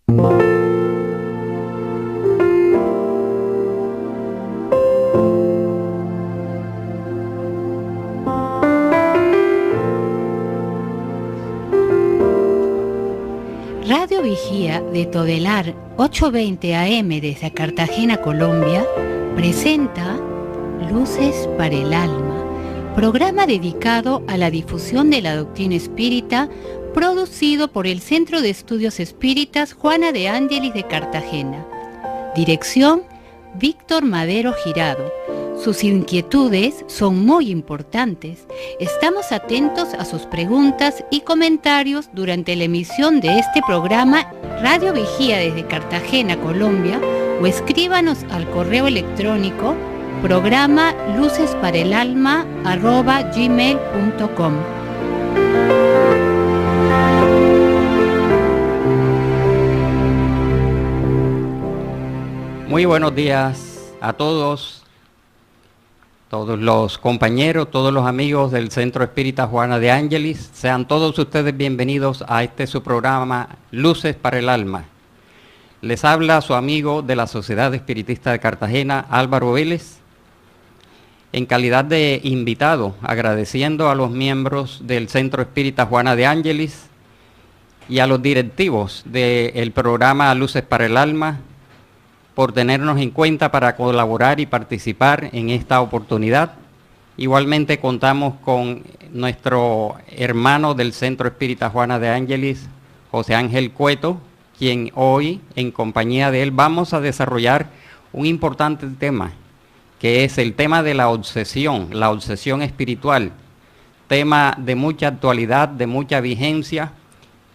Radio Vigía de Todelar 820 AM desde Cartagena, Colombia, presenta Luces para el Alma, programa dedicado a la difusión de la doctrina espírita, producido por el Centro de Estudios Espíritas Juana de Ángelis de Cartagena. Dirección: Víctor Madero Girado. Sus inquietudes son muy importantes. Estamos atentos a sus preguntas y comentarios durante la emisión de este programa Radio Vigía desde Cartagena, Colombia, o escríbanos al correo electrónico programa lucesparaelalma@gmail.com. Muy buenos días a todos los compañeros, todos los amigos del Centro Espírita Juana de Ángelis. Sean todos ustedes bienvenidos a su programa Luces para el Alma. Les habla su amigo de la Sociedad Espiritista de Cartagena, Álvaro Vélez, en calidad de invitado, agradeciendo a los miembros del Centro Espírita Juana de Ángelis y a los directivos del programa Luces para el Alma por tenernos en cuenta para colaborar y participar en esta oportunidad. Igualmente contamos con nuestro hermano del Centro Espírita Juana de Ángelis, José Ángel Cueto, quien hoy, en compañía de él, vamos a desarrollar un importante tema, que es el tema de la obsesión espiritual, tema de mucha actualidad, de mucha vigencia,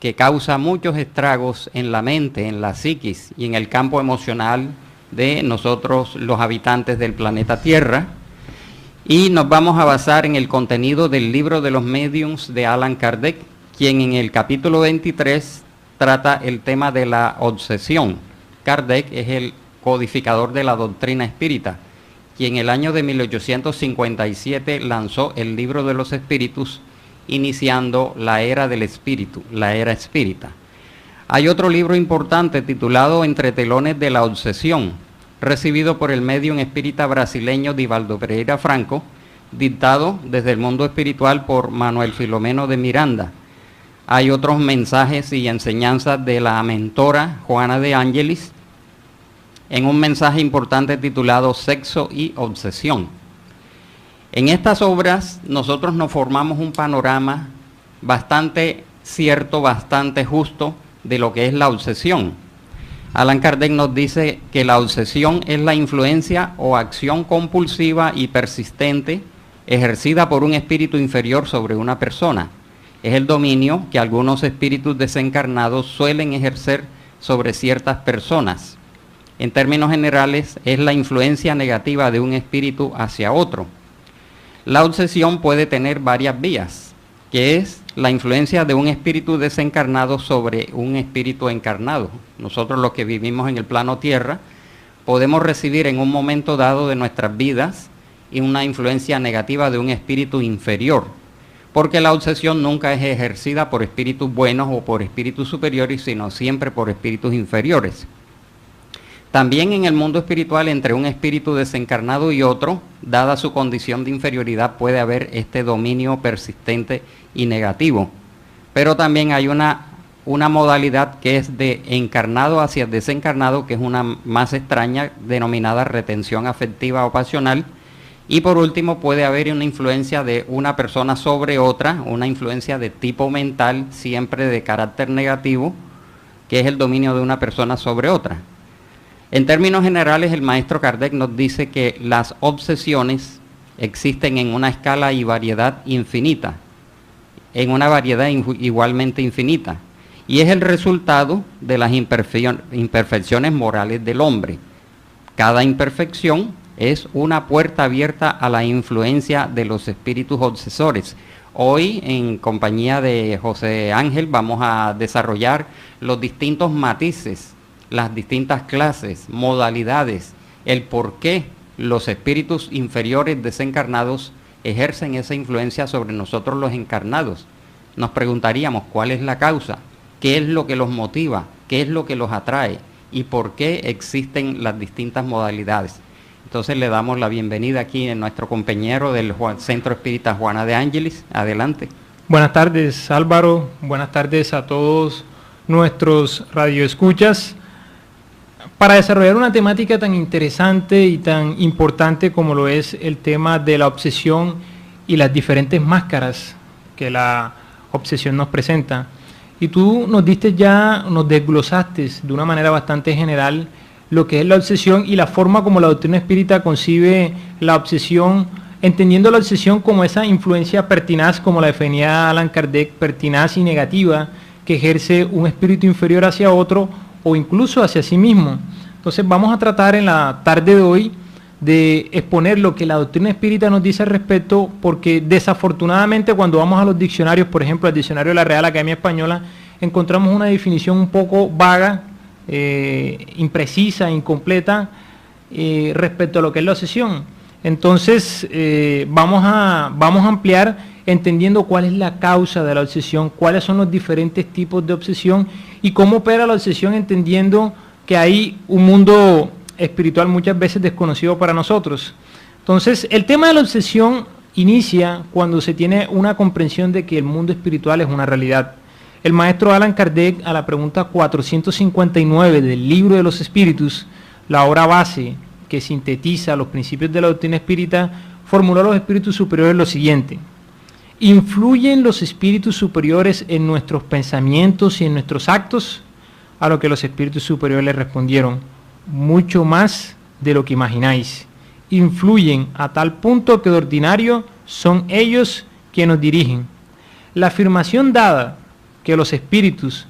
que causa muchos estragos en la mente, en la psiquis y en el campo emocional de nosotros, los habitantes del planeta Tierra. Y nos vamos a basar en el contenido del libro de los Mediums de Allan Kardec, quien en el capítulo 23 trata el tema de la obsesión. Kardec es el codificador de la doctrina espírita, quien en el año de 1857 lanzó el libro de los espíritus, iniciando la era del espíritu, la era espírita. Hay otro libro importante titulado Entre telones de la obsesión, recibido por el médium espírita brasileño Divaldo Pereira Franco, dictado desde el mundo espiritual por Manuel Filomeno de Miranda. Hay otros mensajes y enseñanzas de la mentora Juana de Ángelis, en un mensaje importante titulado Sexo y Obsesión. En estas obras nosotros nos formamos un panorama bastante cierto, bastante justo de lo que es la obsesión. Allan Kardec nos dice que la obsesión es la influencia o acción compulsiva y persistente ejercida por un espíritu inferior sobre una persona. Es el dominio que algunos espíritus desencarnados suelen ejercer sobre ciertas personas. En términos generales, es la influencia negativa de un espíritu hacia otro. La obsesión puede tener varias vías, que es la influencia de un espíritu desencarnado sobre un espíritu encarnado. Nosotros, los que vivimos en el plano Tierra, podemos recibir en un momento dado de nuestras vidas una influencia negativa de un espíritu inferior, porque la obsesión nunca es ejercida por espíritus buenos o por espíritus superiores, sino siempre por espíritus inferiores. También en el mundo espiritual, entre un espíritu desencarnado y otro, dada su condición de inferioridad, puede haber este dominio persistente y negativo. Pero también hay una modalidad que es de encarnado hacia desencarnado, que es una más extraña, denominada retención afectiva o pasional. Y por último, puede haber una influencia de una persona sobre otra, una influencia de tipo mental, siempre de carácter negativo, que es el dominio de una persona sobre otra. En términos generales, el maestro Kardec nos dice que las obsesiones existen en una escala y variedad infinita, en una variedad igualmente infinita, y es el resultado de las imperfecciones morales del hombre. Cada imperfección es una puerta abierta a la influencia de los espíritus obsesores. Hoy, en compañía de José Ángel, vamos a desarrollar los distintos matices, las distintas clases, modalidades, el por qué los espíritus inferiores desencarnados ejercen esa influencia sobre nosotros los encarnados. Nos preguntaríamos cuál es la causa, qué es lo que los motiva, qué es lo que los atrae y por qué existen las distintas modalidades. Entonces le damos la bienvenida aquí a nuestro compañero del Centro Espírita Juana de Ángelis. Adelante. Buenas tardes, Álvaro. Buenas tardes a todos nuestros radioescuchas. Para desarrollar una temática tan interesante y tan importante como lo es el tema de la obsesión y las diferentes máscaras que la obsesión nos presenta. Y tú nos desglosaste de una manera bastante general lo que es la obsesión y la forma como la doctrina espírita concibe la obsesión, entendiendo la obsesión como esa influencia pertinaz, como la definía Allan Kardec, pertinaz y negativa, que ejerce un espíritu inferior hacia otro o incluso hacia sí mismo. Entonces vamos a tratar en la tarde de hoy de exponer lo que la doctrina espírita nos dice al respecto, porque desafortunadamente cuando vamos a los diccionarios, por ejemplo al diccionario de la Real Academia Española, encontramos una definición un poco vaga, imprecisa, incompleta respecto a lo que es la obsesión. Entonces vamos a ampliar entendiendo cuál es la causa de la obsesión, cuáles son los diferentes tipos de obsesión y cómo opera la obsesión, entendiendo que hay un mundo espiritual muchas veces desconocido para nosotros. Entonces el tema de la obsesión inicia cuando se tiene una comprensión de que el mundo espiritual es una realidad. El maestro Allan Kardec, a la pregunta 459 del Libro de los Espíritus, la obra base que sintetiza los principios de la doctrina espírita, formuló a los espíritus superiores lo siguiente: ¿influyen los espíritus superiores en nuestros pensamientos y en nuestros actos? A lo que los espíritus superiores le respondieron: mucho más de lo que imagináis. Influyen a tal punto que de ordinario son ellos quienes nos dirigen. La afirmación dada que los espíritus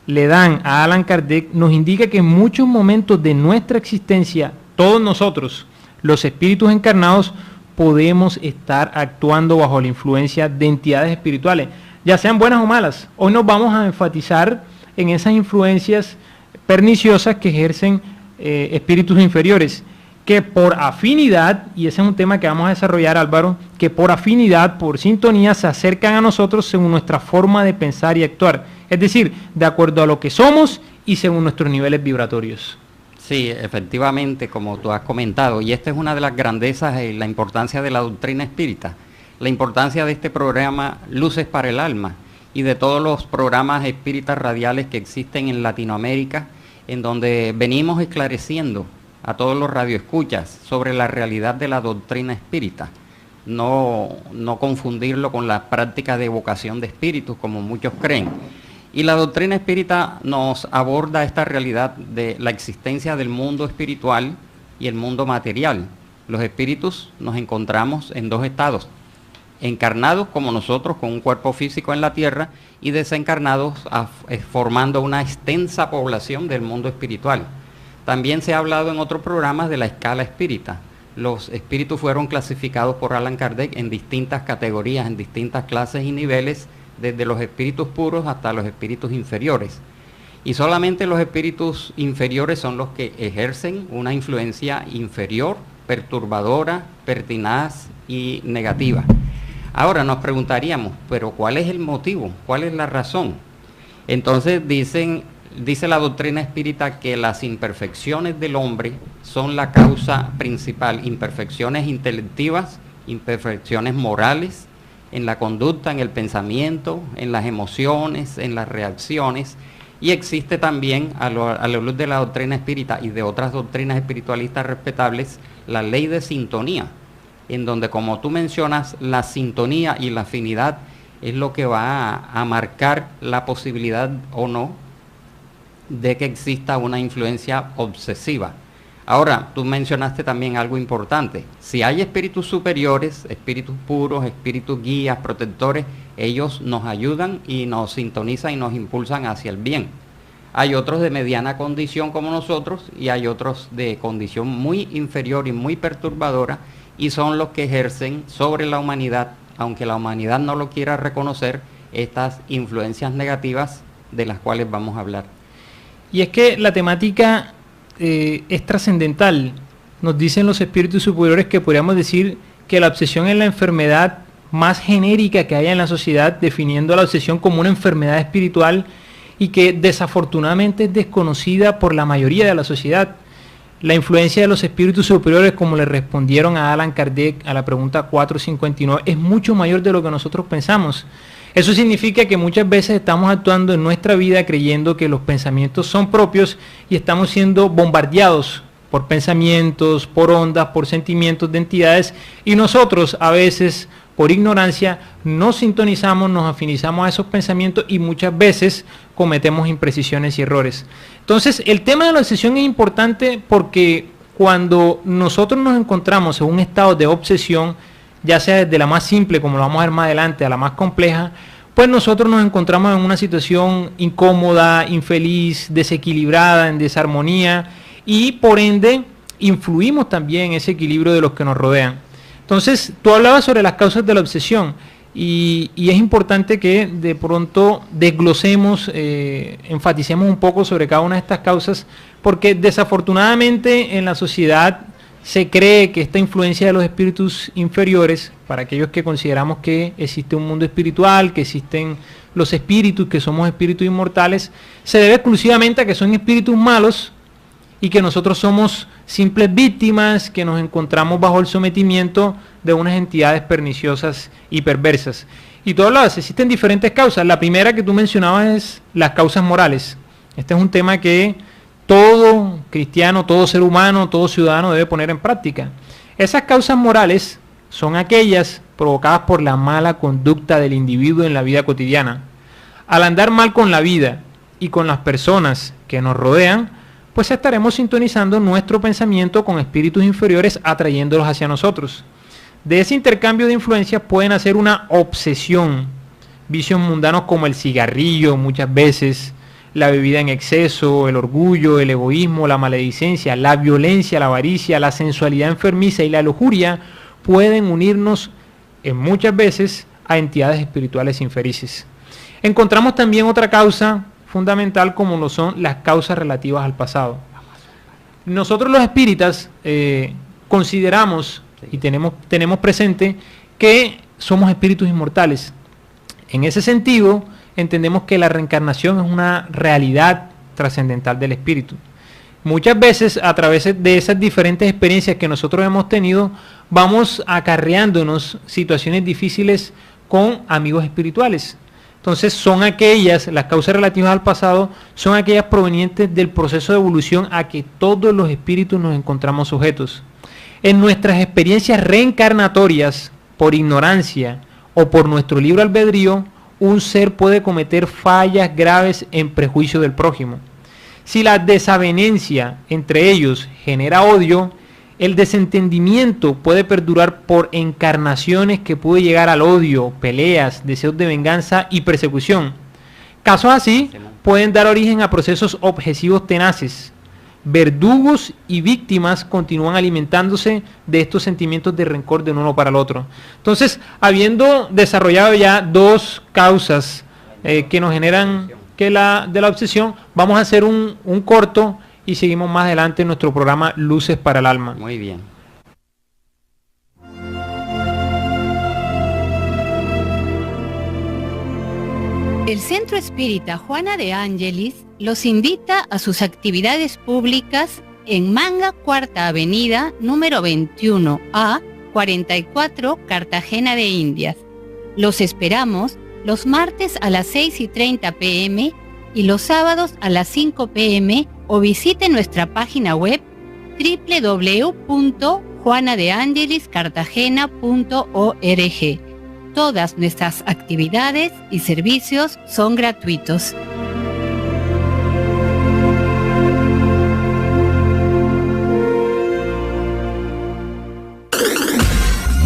le dan a Allan Kardec nos indica que en muchos momentos de nuestra existencia, todos nosotros, los espíritus encarnados, podemos estar actuando bajo la influencia de entidades espirituales, ya sean buenas o malas. Hoy nos vamos a enfatizar en esas influencias perniciosas que ejercen espíritus inferiores, que por afinidad, y ese es un tema que vamos a desarrollar, Álvaro, que por afinidad, por sintonía, se acercan a nosotros según nuestra forma de pensar y actuar, es decir, de acuerdo a lo que somos y según nuestros niveles vibratorios. Sí, efectivamente, como tú has comentado, y esta es una de las grandezas y la importancia de la doctrina espírita, la importancia de este programa Luces para el Alma y de todos los programas espíritas radiales que existen en Latinoamérica, en donde venimos esclareciendo a todos los radioescuchas sobre la realidad de la doctrina espírita, no confundirlo con la práctica de evocación de espíritus como muchos creen. Y la doctrina espírita nos aborda esta realidad de la existencia del mundo espiritual y el mundo material. Los espíritus nos encontramos en dos estados: encarnados como nosotros con un cuerpo físico en la tierra, y desencarnados formando una extensa población del mundo espiritual. También se ha hablado en otros programas de la escala espírita. Los espíritus fueron clasificados por Allan Kardec en distintas categorías, en distintas clases y niveles, desde los espíritus puros hasta los espíritus inferiores. Y solamente los espíritus inferiores son los que ejercen una influencia inferior, perturbadora, pertinaz y negativa. Ahora nos preguntaríamos, ¿pero cuál es el motivo? ¿Cuál es la razón? Entonces dice la doctrina espírita que las imperfecciones del hombre son la causa principal: imperfecciones intelectivas, imperfecciones morales, en la conducta, en el pensamiento, en las emociones, en las reacciones. Y existe también, a la luz de la doctrina espírita y de otras doctrinas espiritualistas respetables, la ley de sintonía, en donde, como tú mencionas, la sintonía y la afinidad es lo que va a marcar la posibilidad o no de que exista una influencia obsesiva. Ahora, tú mencionaste también algo importante: si hay espíritus superiores, espíritus puros, espíritus guías, protectores, ellos nos ayudan y nos sintonizan y nos impulsan hacia el bien. Hay otros de mediana condición como nosotros, y hay otros de condición muy inferior y muy perturbadora, y son los que ejercen sobre la humanidad, aunque la humanidad no lo quiera reconocer, estas influencias negativas de las cuales vamos a hablar. Y es que la temática es trascendental. Nos dicen los espíritus superiores que podríamos decir que la obsesión es la enfermedad más genérica que hay en la sociedad, definiendo la obsesión como una enfermedad espiritual, y que desafortunadamente es desconocida por la mayoría de la sociedad. La influencia de los espíritus superiores, como le respondieron a Allan Kardec a la pregunta 459, es mucho mayor de lo que nosotros pensamos. Eso significa que muchas veces estamos actuando en nuestra vida creyendo que los pensamientos son propios y estamos siendo bombardeados por pensamientos, por ondas, por sentimientos de entidades, y nosotros a veces por ignorancia nos sintonizamos, nos afinizamos a esos pensamientos y muchas veces cometemos imprecisiones y errores. Entonces el tema de la obsesión es importante porque cuando nosotros nos encontramos en un estado de obsesión, ya sea desde la más simple, como lo vamos a ver más adelante, a la más compleja, pues nosotros nos encontramos en una situación incómoda, infeliz, desequilibrada, en desarmonía, y por ende influimos también en ese equilibrio de los que nos rodean. Entonces, tú hablabas sobre las causas de la obsesión y es importante que de pronto desglosemos, enfaticemos un poco sobre cada una de estas causas, porque desafortunadamente en la sociedad se cree que esta influencia de los espíritus inferiores, para aquellos que consideramos que existe un mundo espiritual, que existen los espíritus, que somos espíritus inmortales, se debe exclusivamente a que son espíritus malos y que nosotros somos simples víctimas, que nos encontramos bajo el sometimiento de unas entidades perniciosas y perversas. Y tú hablabas, existen diferentes causas. La primera que tú mencionabas es las causas morales. Este es un tema que todo cristiano, todo ser humano, todo ciudadano debe poner en práctica. Esas causas morales son aquellas provocadas por la mala conducta del individuo en la vida cotidiana. Al andar mal con la vida y con las personas que nos rodean, pues estaremos sintonizando nuestro pensamiento con espíritus inferiores, atrayéndolos hacia nosotros. De ese intercambio de influencias pueden hacer una obsesión, vicios mundanos como el cigarrillo muchas veces, la bebida en exceso, el orgullo, el egoísmo, la maledicencia, la violencia, la avaricia, la sensualidad enfermiza y la lujuria pueden unirnos en muchas veces a entidades espirituales infelices. Encontramos también otra causa fundamental como lo son las causas relativas al pasado. Nosotros los espíritas consideramos y tenemos presente que somos espíritus inmortales. En ese sentido, entendemos que la reencarnación es una realidad trascendental del espíritu. Muchas veces, a través de esas diferentes experiencias que nosotros hemos tenido, vamos acarreándonos situaciones difíciles con amigos espirituales. Entonces son aquellas, las causas relativas al pasado, son aquellas provenientes del proceso de evolución a que todos los espíritus nos encontramos sujetos. En nuestras experiencias reencarnatorias, por ignorancia o por nuestro libre albedrío, un ser puede cometer fallas graves en prejuicio del prójimo. Si la desavenencia entre ellos genera odio, el desentendimiento puede perdurar por encarnaciones que puede llegar al odio, peleas, deseos de venganza y persecución. Casos así pueden dar origen a procesos obsesivos tenaces. Verdugos y víctimas continúan alimentándose de estos sentimientos de rencor de uno para el otro. Entonces, habiendo desarrollado ya dos causas que nos generan de la obsesión, vamos a hacer un corto y seguimos más adelante en nuestro programa Luces para el Alma. Muy bien. El Centro Espírita Juana de Ángelis los invita a sus actividades públicas en Manga, Cuarta Avenida, número 21A, 44, Cartagena de Indias. Los esperamos los martes a las 6:30 p.m. y los sábados a las 5 p.m. o visite nuestra página web www.juanadeangeliscartagena.org. Todas nuestras actividades y servicios son gratuitos.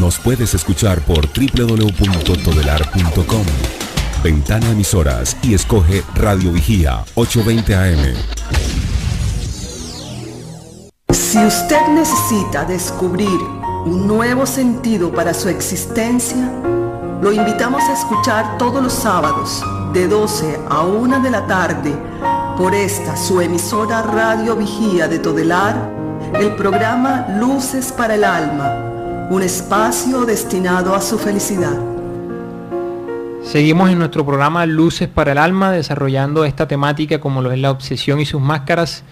Nos puedes escuchar por www.todelar.com. Ventana Emisoras y escoge Radio Vigía 820 AM. Si usted necesita descubrir un nuevo sentido para su existencia, lo invitamos a escuchar todos los sábados de 12 a 1 de la tarde por esta su emisora Radio Vigía de Todelar, el programa Luces para el Alma, un espacio destinado a su felicidad. Seguimos en nuestro programa Luces para el Alma, desarrollando esta temática como lo es la obsesión y sus máscaras.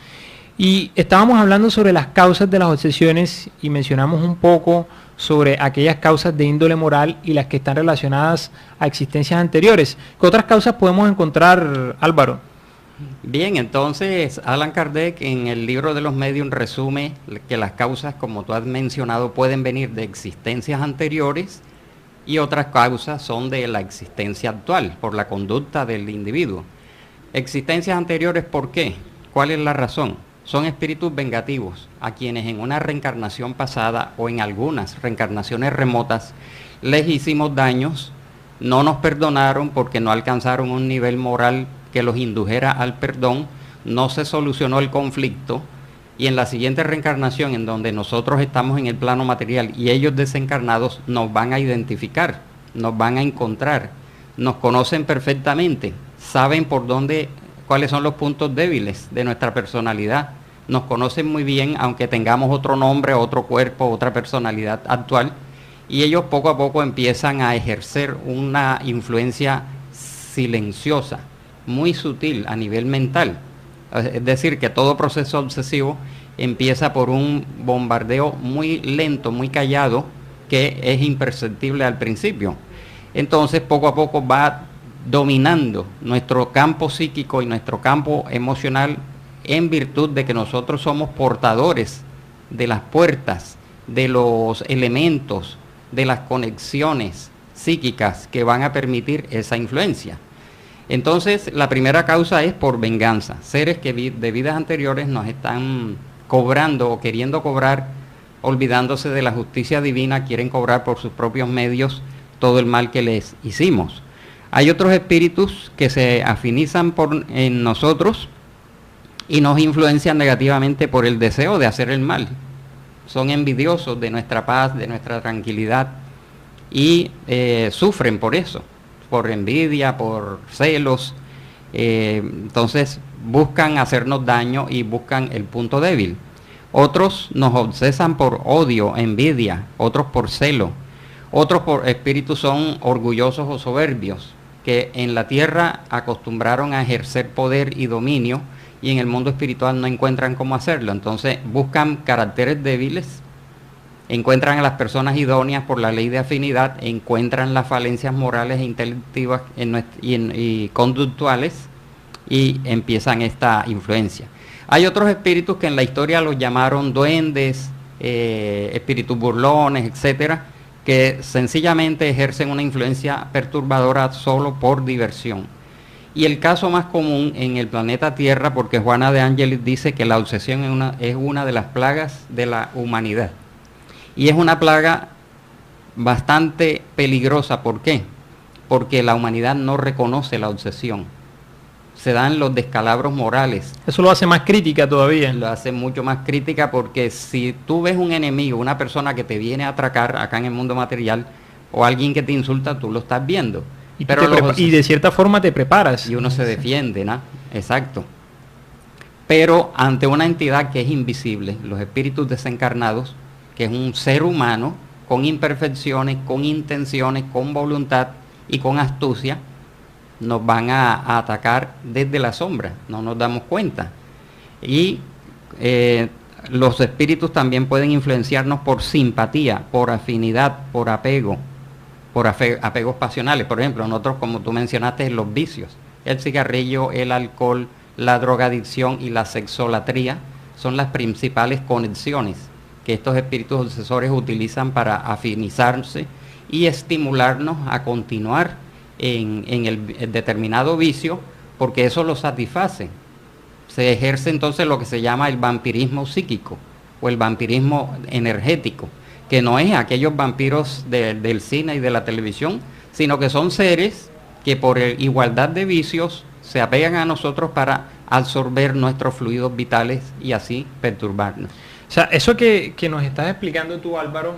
Y estábamos hablando sobre las causas de las obsesiones y mencionamos un poco sobre aquellas causas de índole moral y las que están relacionadas a existencias anteriores. ¿Qué otras causas podemos encontrar, Álvaro? Bien, entonces Allan Kardec en el libro de los Medium resume que las causas, como tú has mencionado, pueden venir de existencias anteriores y otras causas son de la existencia actual, por la conducta del individuo. Existencias anteriores, ¿por qué? ¿Cuál es la razón? Son espíritus vengativos a quienes en una reencarnación pasada o en algunas reencarnaciones remotas les hicimos daños, no nos perdonaron porque no alcanzaron un nivel moral que los indujera al perdón, no se solucionó el conflicto y en la siguiente reencarnación en donde nosotros estamos en el plano material y ellos desencarnados nos van a identificar, nos van a encontrar, nos conocen perfectamente, saben por dónde, cuáles son los puntos débiles de nuestra personalidad, nos conocen muy bien aunque tengamos otro nombre, otro cuerpo, otra personalidad actual y ellos poco a poco empiezan a ejercer una influencia silenciosa, muy sutil a nivel mental. Es decir, que todo proceso obsesivo empieza por un bombardeo muy lento, muy callado, que es imperceptible al principio. Entonces, poco a poco va dominando nuestro campo psíquico y nuestro campo emocional en virtud de que nosotros somos portadores de las puertas, de los elementos, de las conexiones psíquicas que van a permitir esa influencia. Entonces, la primera causa es por venganza. Seres que de vidas anteriores nos están cobrando o queriendo cobrar, olvidándose de la justicia divina, quieren cobrar por sus propios medios todo el mal que les hicimos. Hay otros espíritus que se afinizan en nosotros y nos influencian negativamente por el deseo de hacer el mal. Son envidiosos de nuestra paz, de nuestra tranquilidad y sufren por eso. Por envidia, por celos, entonces buscan hacernos daño y buscan el punto débil. Otros nos obsesan por odio, envidia, otros por celo, otros por espíritus son orgullosos o soberbios, que en la tierra acostumbraron a ejercer poder y dominio y en el mundo espiritual no encuentran cómo hacerlo, entonces buscan caracteres débiles, encuentran a las personas idóneas por la ley de afinidad, encuentran las falencias morales e intelectivas y conductuales y empiezan esta influencia. Hay otros espíritus que en la historia los llamaron duendes, espíritus burlones, etcétera, que sencillamente ejercen una influencia perturbadora solo por diversión. Y el caso más común en el planeta Tierra, porque Juana de Ángelis dice que la obsesión es una de las plagas de la humanidad. Y es una plaga bastante peligrosa. ¿Por qué? Porque la humanidad no reconoce la obsesión. Se dan los descalabros morales. Eso lo hace más crítica todavía. Lo hace mucho más crítica porque si tú ves un enemigo, una persona que te viene a atracar acá en el mundo material, o alguien que te insulta, tú lo estás viendo. Y de cierta forma te preparas. Y uno se defiende, ¿no? Exacto. Pero ante una entidad que es invisible, los espíritus desencarnados, que es un ser humano con imperfecciones, con intenciones, con voluntad y con astucia, nos van a atacar desde la sombra, no nos damos cuenta. Y los espíritus también pueden influenciarnos por simpatía, por afinidad, por apego, por apegos pasionales. Por ejemplo, nosotros, como tú mencionaste, los vicios, el cigarrillo, el alcohol, la drogadicción y la sexolatría son las principales conexiones que estos espíritus obsesores utilizan para afinizarse y estimularnos a continuar en el determinado vicio, porque eso lo satisface. Se ejerce entonces lo que se llama el vampirismo psíquico o el vampirismo energético, que no es aquellos vampiros del cine y de la televisión, sino que son seres que por igualdad de vicios se apegan a nosotros para absorber nuestros fluidos vitales y así perturbarnos. O sea, eso que nos estás explicando tú, Álvaro,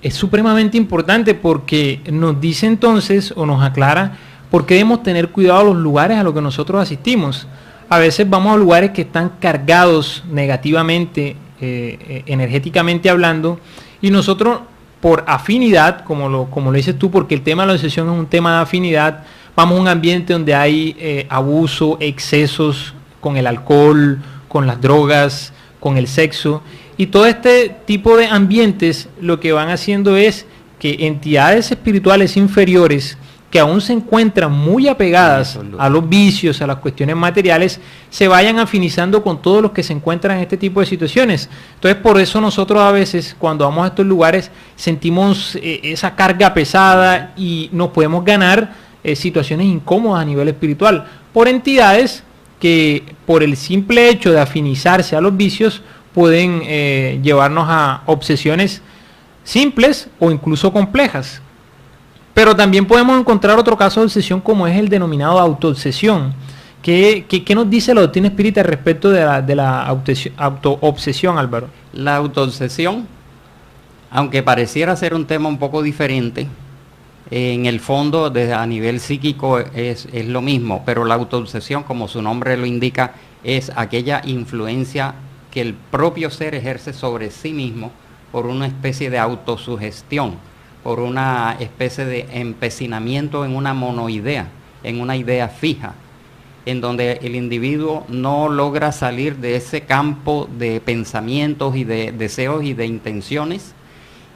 es supremamente importante porque nos dice entonces, o nos aclara, por qué debemos tener cuidado a los lugares a los que nosotros asistimos. A veces vamos a lugares que están cargados negativamente, energéticamente hablando, y nosotros por afinidad, como lo dices tú, porque el tema de la obsesión es un tema de afinidad. Vamos a un ambiente donde hay abuso, excesos con el alcohol, con las drogas, con el sexo, y todo este tipo de ambientes lo que van haciendo es que entidades espirituales inferiores que aún se encuentran muy apegadas a los vicios, a las cuestiones materiales, se vayan afinizando con todos los que se encuentran en este tipo de situaciones. Entonces, por eso nosotros a veces, cuando vamos a estos lugares, sentimos esa carga pesada y nos podemos ganar situaciones incómodas a nivel espiritual, por entidades que, por el simple hecho de afinizarse a los vicios, pueden llevarnos a obsesiones simples o incluso complejas. Pero también podemos encontrar otro caso de obsesión, como es el denominado autoobsesión. ¿Qué nos dice la doctrina espírita respecto de la autoobsesión, Álvaro? La autoobsesión, aunque pareciera ser un tema un poco diferente, en el fondo a nivel psíquico es lo mismo, pero la autoobsesión, como su nombre lo indica, es aquella influencia que el propio ser ejerce sobre sí mismo por una especie de autosugestión, por una especie de empecinamiento en una monoidea, en una idea fija, en donde el individuo no logra salir de ese campo de pensamientos y de deseos y de intenciones,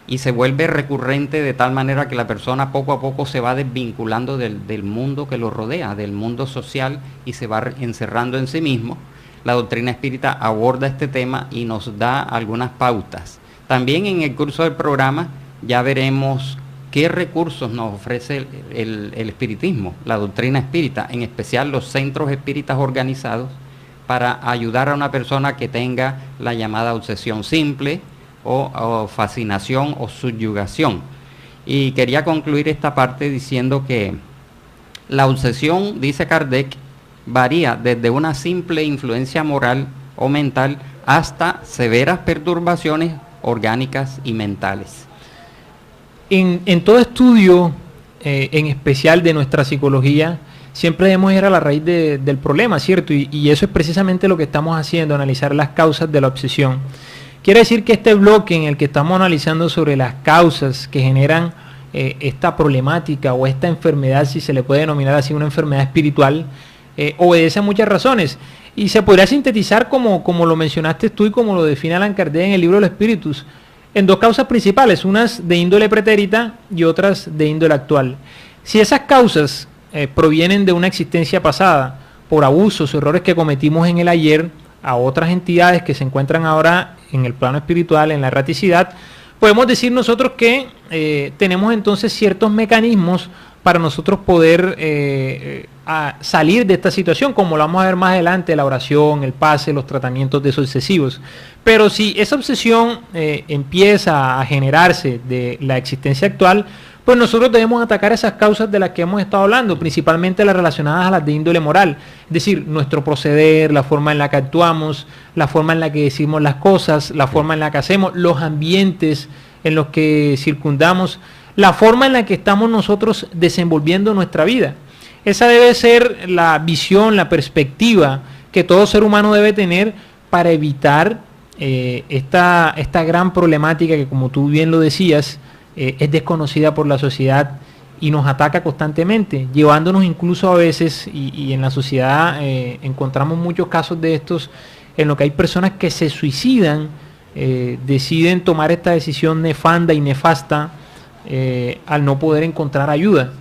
y se vuelve recurrente de tal manera que la persona poco a poco se va desvinculando del mundo que lo rodea, del mundo social, y se va encerrando en sí mismo. La doctrina espírita aborda este tema y nos da algunas pautas. También en el curso del programa ya veremos qué recursos nos ofrece el espiritismo, la doctrina espírita, en especial los centros espíritas organizados, para ayudar a una persona que tenga la llamada obsesión simple o fascinación o subyugación. Y quería concluir esta parte diciendo que la obsesión, dice Kardec, varía desde una simple influencia moral o mental hasta severas perturbaciones orgánicas y mentales. En todo estudio, en especial de nuestra psicología, siempre debemos ir a la raíz del problema, ¿cierto? Y eso es precisamente lo que estamos haciendo, analizar las causas de la obsesión. Quiere decir que este bloque en el que estamos analizando sobre las causas que generan esta problemática o esta enfermedad, si se le puede denominar así, una enfermedad espiritual, obedece a muchas razones. Y se podría sintetizar como lo mencionaste tú y como lo define Allan Kardec en el libro de los Espíritus, en dos causas principales, unas de índole pretérita y otras de índole actual. Si esas causas provienen de una existencia pasada, por abusos o errores que cometimos en el ayer a otras entidades que se encuentran ahora en el plano espiritual, en la erraticidad, podemos decir nosotros que tenemos entonces ciertos mecanismos para nosotros poder salir de esta situación, como lo vamos a ver más adelante, la oración, el pase, los tratamientos desobsesivos. Pero si esa obsesión empieza a generarse de la existencia actual, pues nosotros debemos atacar esas causas de las que hemos estado hablando, principalmente las relacionadas a las de índole moral, es decir, nuestro proceder, la forma en la que actuamos, la forma en la que decimos las cosas, la forma en la que hacemos, los ambientes en los que circundamos, la forma en la que estamos nosotros desenvolviendo nuestra vida. Esa debe ser la visión, la perspectiva que todo ser humano debe tener para evitar esta gran problemática que, como tú bien lo decías, es desconocida por la sociedad y nos ataca constantemente, llevándonos incluso a veces, y en la sociedad encontramos muchos casos de estos, en los que hay personas que se suicidan, deciden tomar esta decisión nefanda y nefasta al no poder encontrar ayuda.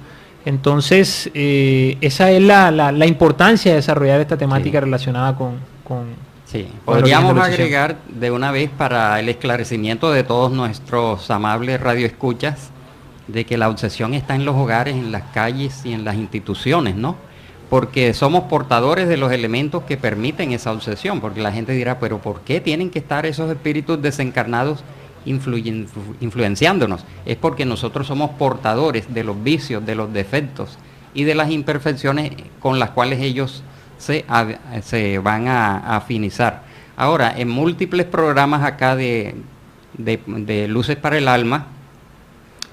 Entonces, esa es la importancia de desarrollar esta temática relacionada con Sí, podríamos agregar de una vez para el esclarecimiento de todos nuestros amables radioescuchas de que la obsesión está en los hogares, en las calles y en las instituciones, ¿no? Porque somos portadores de los elementos que permiten esa obsesión, porque la gente dirá, pero ¿por qué tienen que estar esos espíritus desencarnados influenciándonos? Es porque nosotros somos portadores de los vicios, de los defectos y de las imperfecciones con las cuales ellos se van a afinizar. Ahora, en múltiples programas acá de Luces para el Alma,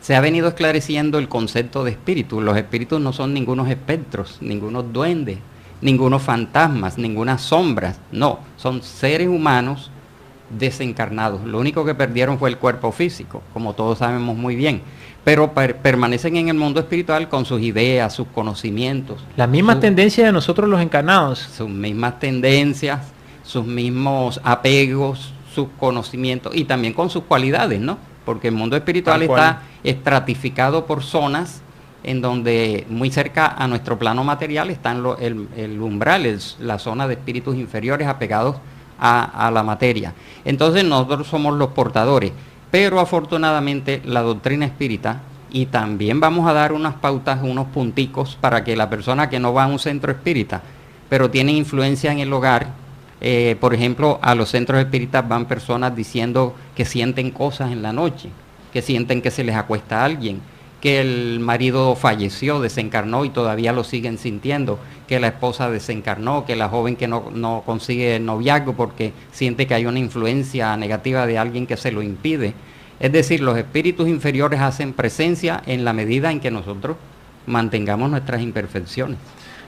se ha venido esclareciendo el concepto de espíritu. Los espíritus no son ningunos espectros, ningunos duendes, ningunos fantasmas, ninguna sombras. No, son seres humanos desencarnados. Lo único que perdieron fue el cuerpo físico, como todos sabemos muy bien, pero permanecen en el mundo espiritual con sus ideas, sus conocimientos. Las mismas tendencias de nosotros los encarnados. Sus mismas tendencias, sus mismos apegos, sus conocimientos y también con sus cualidades, ¿no? Porque el mundo espiritual está estratificado por zonas en donde muy cerca a nuestro plano material están el umbral, la zona de espíritus inferiores apegados a la materia. Entonces nosotros somos los portadores, pero afortunadamente la doctrina espírita, y también vamos a dar unas pautas, unos punticos para que la persona que no va a un centro espírita, pero tiene influencia en el hogar, por ejemplo, a los centros espíritas van personas diciendo que sienten cosas en la noche, que sienten que se les acuesta a alguien, que el marido falleció, desencarnó y todavía lo siguen sintiendo, que la esposa desencarnó, que la joven que no consigue noviazgo porque siente que hay una influencia negativa de alguien que se lo impide. Es decir, los espíritus inferiores hacen presencia en la medida en que nosotros mantengamos nuestras imperfecciones.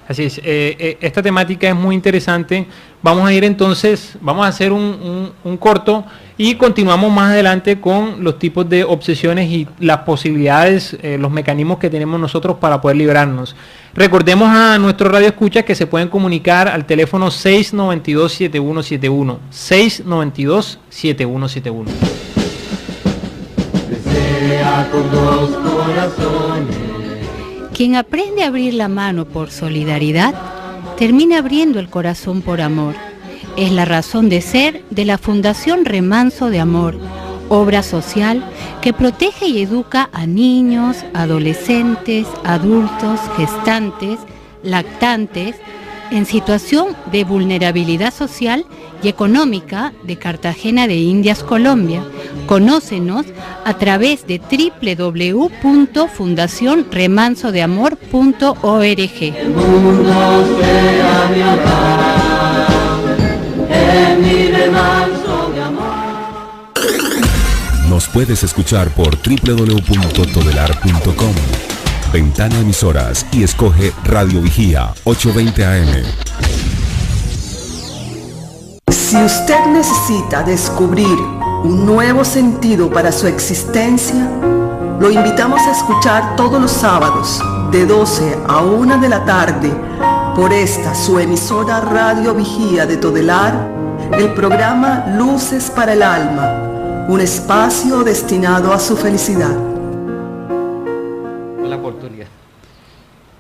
Así es, esta temática es muy interesante. Vamos a ir entonces, vamos a hacer un corto y continuamos más adelante con los tipos de obsesiones y las posibilidades, los mecanismos que tenemos nosotros para poder librarnos. Recordemos a nuestros radioescuchas que se pueden comunicar al teléfono 692-7171, 692-7171. Desea con dos corazones. Quien aprende a abrir la mano por solidaridad, termina abriendo el corazón por amor. Es la razón de ser de la Fundación Remanso de Amor, obra social que protege y educa a niños, adolescentes, adultos, gestantes, lactantes, en situación de vulnerabilidad social y económica de Cartagena de Indias, Colombia. Conócenos a través de www.fundacionremansodeamor.org. El mundo sea mi hogar, en mi remanso de amor. Nos puedes escuchar por www.todelar.com. Ventana Emisoras y escoge Radio Vigía 820 AM. Si usted necesita descubrir un nuevo sentido para su existencia, lo invitamos a escuchar todos los sábados de 12 a 1 de la tarde por esta su emisora Radio Vigía de Todelar, el programa Luces para el Alma, un espacio destinado a su felicidad. La oportunidad.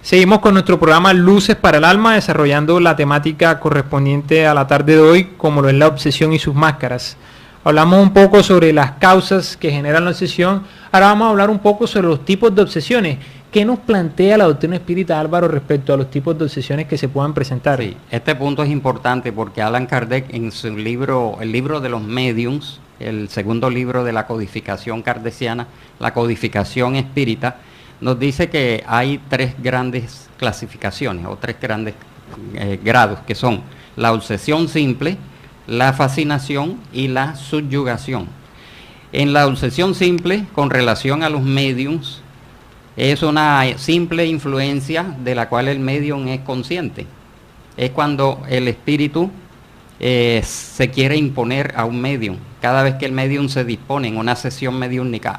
Seguimos con nuestro programa Luces para el Alma, desarrollando la temática correspondiente a la tarde de hoy, como lo es la obsesión y sus máscaras. Hablamos un poco sobre las causas que generan la obsesión. Ahora vamos a hablar un poco sobre los tipos de obsesiones. ¿Qué nos plantea la doctrina espírita, Álvaro, respecto a los tipos de obsesiones que se puedan presentar? Sí, este punto es importante porque Allan Kardec, en su libro, el libro de los médiums, el segundo libro de la codificación kardeciana, la codificación espírita, nos dice que hay tres grandes clasificaciones o tres grandes grados, que son la obsesión simple, la fascinación y la subyugación. En la obsesión simple, con relación a los médiums, es una simple influencia de la cual el médium es consciente. Es cuando el espíritu se quiere imponer a un médium. Cada vez que el médium se dispone en una sesión mediúnica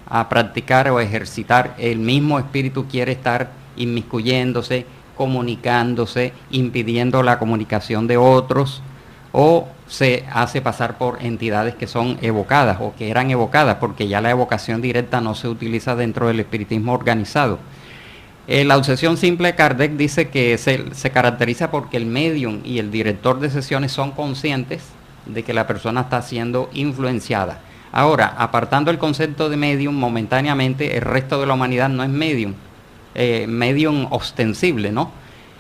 a practicar o ejercitar, el mismo espíritu quiere estar inmiscuyéndose, comunicándose, impidiendo la comunicación de otros, o se hace pasar por entidades que son evocadas o que eran evocadas, porque ya la evocación directa no se utiliza dentro del espiritismo organizado. La obsesión simple, Kardec dice que se caracteriza porque el médium y el director de sesiones son conscientes de que la persona está siendo influenciada. Ahora, apartando el concepto de medium, momentáneamente el resto de la humanidad no es medium, medium ostensible, ¿no?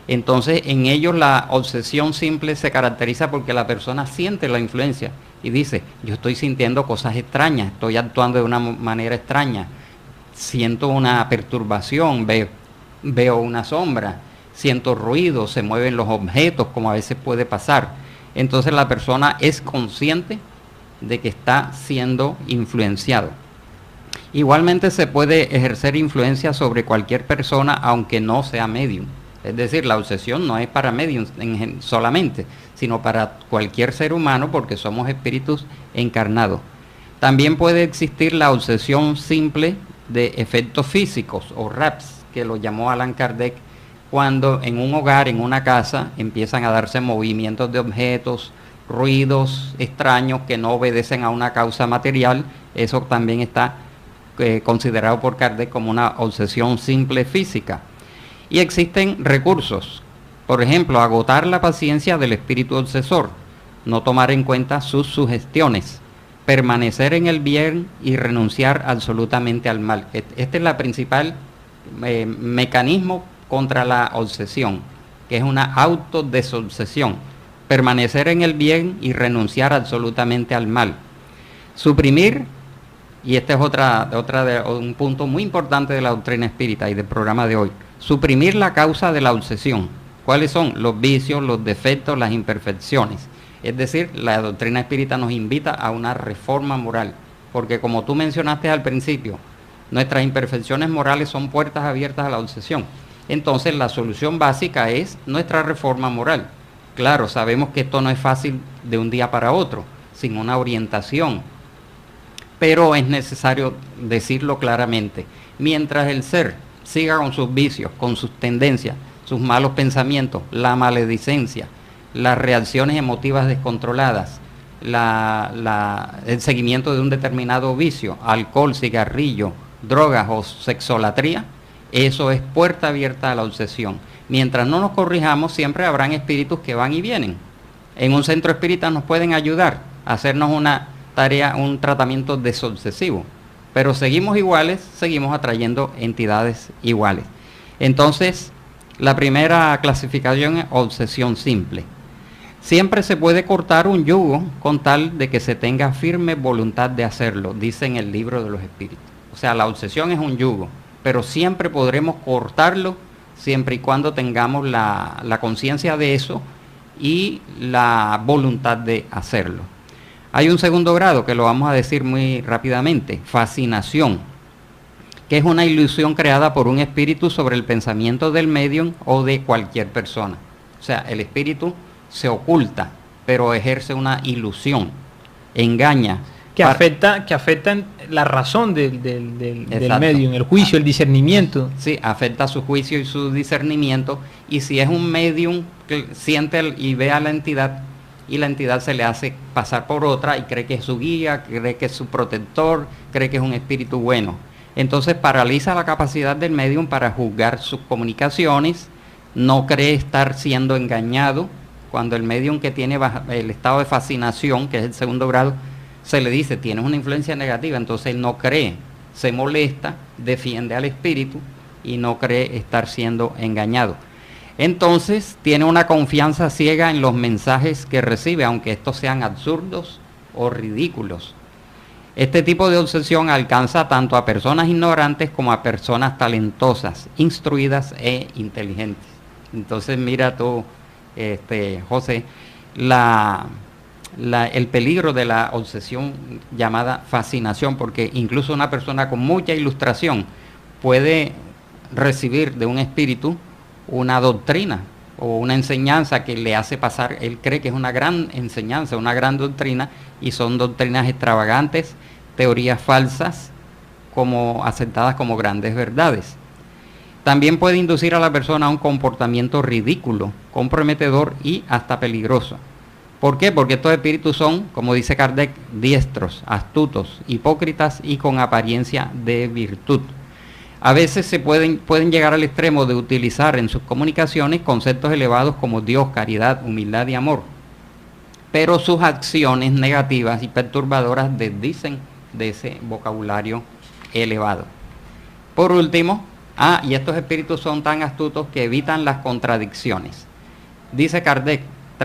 Entonces, en ellos la obsesión simple se caracteriza porque la persona siente la influencia y dice, yo estoy sintiendo cosas extrañas, estoy actuando de una manera extraña, siento una perturbación, veo una sombra, siento ruido, se mueven los objetos, como a veces puede pasar. Entonces la persona es consciente de que está siendo influenciado. Igualmente se puede ejercer influencia sobre cualquier persona, aunque no sea medium. Es decir, la obsesión no es para mediums solamente, sino para cualquier ser humano, porque somos espíritus encarnados. También puede existir la obsesión simple de efectos físicos o RAPS, que lo llamó Allan Kardec, cuando en un hogar, en una casa, empiezan a darse movimientos de objetos, ruidos extraños que no obedecen a una causa material. Eso también está considerado por Kardec como una obsesión simple física. Y existen recursos, por ejemplo, agotar la paciencia del espíritu obsesor, no tomar en cuenta sus sugestiones, permanecer en el bien y renunciar absolutamente al mal. Este es la principal mecanismo contra la obsesión, que es una autodesobsesión. Permanecer en el bien y renunciar absolutamente al mal. Suprimir, y este es un punto muy importante de la doctrina espírita y del programa de hoy, suprimir la causa de la obsesión. ¿Cuáles son? Los vicios, los defectos, las imperfecciones. Es decir, la doctrina espírita nos invita a una reforma moral, porque como tú mencionaste al principio, nuestras imperfecciones morales son puertas abiertas a la obsesión. Entonces la solución básica es nuestra reforma moral. Claro, sabemos que esto no es fácil de un día para otro, sin una orientación, pero es necesario decirlo claramente. Mientras el ser siga con sus vicios, con sus tendencias, sus malos pensamientos, la maledicencia, las reacciones emotivas descontroladas, el seguimiento de un determinado vicio, alcohol, cigarrillo, drogas o sexolatría, eso es puerta abierta a la obsesión. Mientras no nos corrijamos, siempre habrán espíritus que van y vienen. En un centro espírita nos pueden ayudar a hacernos una tarea, un tratamiento desobsesivo, pero seguimos iguales, seguimos atrayendo entidades iguales. Entonces, la primera clasificación es obsesión simple. Siempre se puede cortar un yugo con tal de que se tenga firme voluntad de hacerlo, dice en el libro de los espíritus. O sea, la obsesión es un yugo, pero siempre podremos cortarlo siempre y cuando tengamos la conciencia de eso y la voluntad de hacerlo. Hay un segundo grado que lo vamos a decir muy rápidamente, fascinación, que es una ilusión creada por un espíritu sobre el pensamiento del medium o de cualquier persona. O sea, el espíritu se oculta, pero ejerce una ilusión, engaña. Que afecta la razón del medium, el juicio, el discernimiento. Sí, afecta su juicio y su discernimiento. Y si es un medium que siente y ve a la entidad, y la entidad se le hace pasar por otra y cree que es su guía, cree que es su protector, cree que es un espíritu bueno. Entonces paraliza la capacidad del medium para juzgar sus comunicaciones, no cree estar siendo engañado. Cuando el medium que tiene el estado de fascinación, que es el segundo grado, se le dice, tienes una influencia negativa, entonces él no cree, se molesta, defiende al espíritu y no cree estar siendo engañado. Entonces tiene una confianza ciega en los mensajes que recibe, aunque estos sean absurdos o ridículos. Este tipo de obsesión alcanza tanto a personas ignorantes como a personas talentosas, instruidas e inteligentes. Entonces mira tú, José, el peligro de la obsesión llamada fascinación, porque incluso una persona con mucha ilustración puede recibir de un espíritu una doctrina o una enseñanza que le hace pasar, él cree que es una gran enseñanza, una gran doctrina, y son doctrinas extravagantes, teorías falsas, como aceptadas como grandes verdades. También puede inducir a la persona a un comportamiento ridículo, comprometedor y hasta peligroso. ¿Por qué? Porque estos espíritus son, como dice Kardec, diestros, astutos, hipócritas y con apariencia de virtud. A veces pueden llegar al extremo de utilizar en sus comunicaciones conceptos elevados como Dios, caridad, humildad y amor. Pero sus acciones negativas y perturbadoras desdicen de ese vocabulario elevado. Por último, y estos espíritus son tan astutos que evitan las contradicciones. Dice Kardec,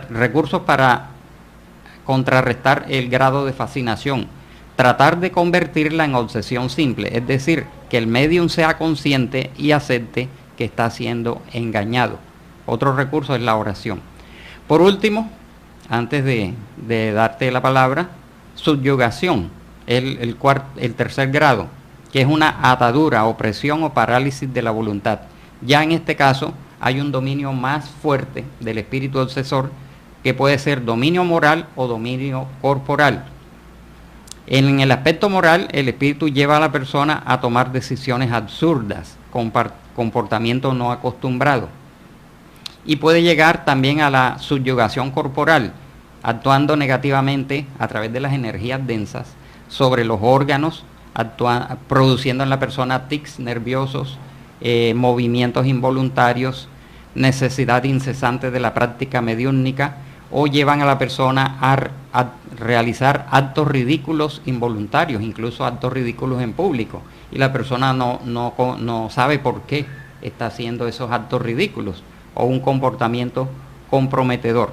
recursos para contrarrestar el grado de fascinación: tratar de convertirla en obsesión simple, es decir, que el medium sea consciente y acepte que está siendo engañado. Otro recurso es la oración. Por último, antes de darte la palabra, subyugación, el tercer grado, que es una atadura, opresión o parálisis de la voluntad. Ya en este caso, hay un dominio más fuerte del espíritu obsesor, que puede ser dominio moral o dominio corporal. En el aspecto moral, el espíritu lleva a la persona a tomar decisiones absurdas, comportamiento no acostumbrado. Y puede llegar también a la subyugación corporal, actuando negativamente a través de las energías densas sobre los órganos, produciendo en la persona tics nerviosos, movimientos involuntarios, necesidad incesante de la práctica mediúnica, o llevan a la persona a realizar actos ridículos involuntarios, incluso actos ridículos en público, y la persona no sabe por qué está haciendo esos actos ridículos, o un comportamiento comprometedor.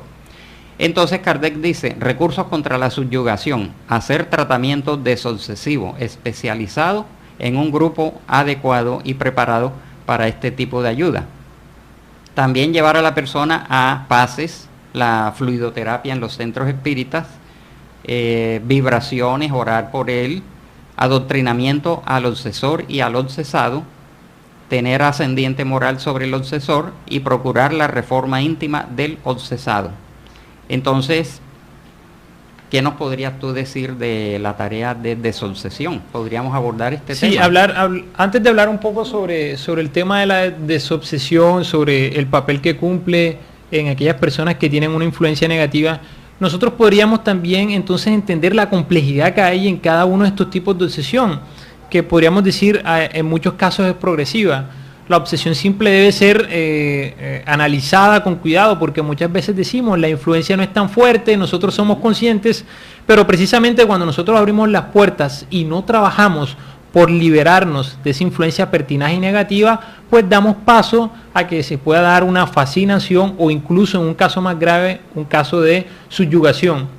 Entonces Kardec dice, recursos contra la subyugación: hacer tratamiento desobsesivo especializado en un grupo adecuado y preparado para este tipo de ayuda. También llevar a la persona a pases, la fluidoterapia en los centros espíritas, vibraciones, orar por él, adoctrinamiento al obsesor y al obsesado, tener ascendiente moral sobre el obsesor y procurar la reforma íntima del obsesado. Entonces, ¿qué nos podrías tú decir de la tarea de desobsesión? ¿Podríamos abordar este tema? Sí, antes de hablar un poco sobre el tema de la desobsesión, sobre el papel que cumple en aquellas personas que tienen una influencia negativa, nosotros podríamos también entonces entender la complejidad que hay en cada uno de estos tipos de obsesión, que podríamos decir en muchos casos es progresiva. La obsesión simple debe ser analizada con cuidado, porque muchas veces decimos la influencia no es tan fuerte, nosotros somos conscientes, pero precisamente cuando nosotros abrimos las puertas y no trabajamos por liberarnos de esa influencia pertinaz y negativa, pues damos paso a que se pueda dar una fascinación, o incluso en un caso más grave, un caso de subyugación.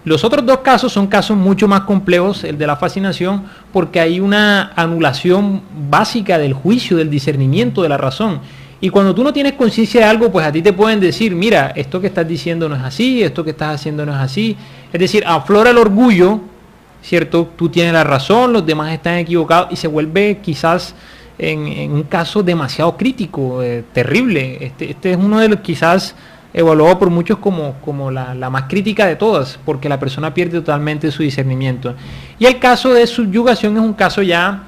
Los otros dos casos son casos mucho más complejos, el de la fascinación, porque hay una anulación básica del juicio, del discernimiento, de la razón. Y cuando tú no tienes conciencia de algo, pues a ti te pueden decir, mira, esto que estás diciendo no es así, esto que estás haciendo no es así. Es decir, aflora el orgullo, ¿cierto? Tú tienes la razón, los demás están equivocados, y se vuelve quizás en un caso demasiado crítico, terrible. Este es uno de los quizás evaluado por muchos como la más crítica de todas, porque la persona pierde totalmente su discernimiento. Y el caso de subyugación es un caso ya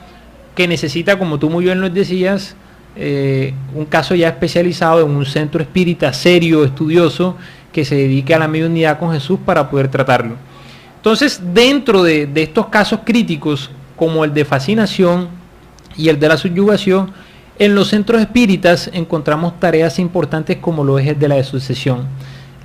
que necesita, como tú muy bien lo decías, un caso ya especializado en un centro espírita serio, estudioso, que se dedique a la mediunidad con Jesús para poder tratarlo. Entonces, dentro de estos casos críticos, como el de fascinación y el de la subyugación, en los centros espíritas encontramos tareas importantes como lo es el de la desobsesión.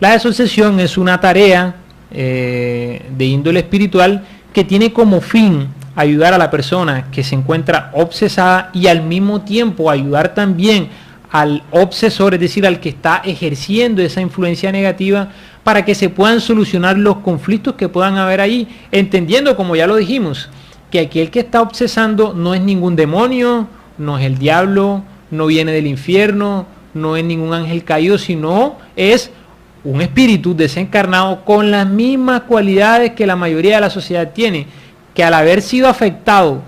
La desobsesión es una tarea de índole espiritual que tiene como fin ayudar a la persona que se encuentra obsesada y al mismo tiempo ayudar también al obsesor, es decir, al que está ejerciendo esa influencia negativa, para que se puedan solucionar los conflictos que puedan haber ahí, entendiendo, como ya lo dijimos, que aquel que está obsesando no es ningún demonio, no es el diablo, no viene del infierno, no es ningún ángel caído, sino es un espíritu desencarnado con las mismas cualidades que la mayoría de la sociedad tiene, que al haber sido afectado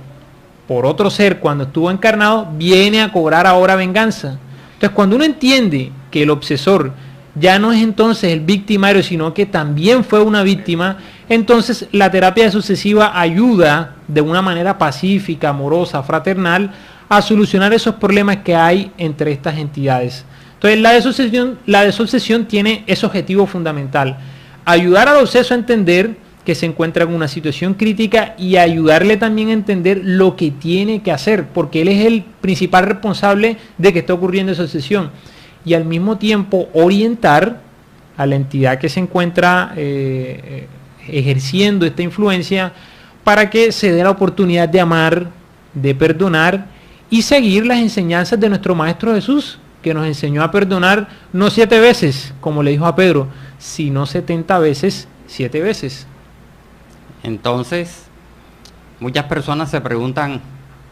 por otro ser cuando estuvo encarnado, viene a cobrar ahora venganza. Entonces, cuando uno entiende que el obsesor ya no es entonces el victimario, sino que también fue una víctima, entonces la terapia desobsesiva ayuda de una manera pacífica, amorosa, fraternal, a solucionar esos problemas que hay entre estas entidades. Entonces la desobsesión tiene ese objetivo fundamental: ayudar al obseso a entender que se encuentra en una situación crítica y ayudarle también a entender lo que tiene que hacer, porque él es el principal responsable de que esté ocurriendo esa obsesión, y al mismo tiempo orientar a la entidad que se encuentra ejerciendo esta influencia para que se dé la oportunidad de amar, de perdonar y seguir las enseñanzas de nuestro Maestro Jesús, que nos enseñó a perdonar no 7 veces, como le dijo a Pedro, sino 70 veces, 7 veces. Entonces, muchas personas se preguntan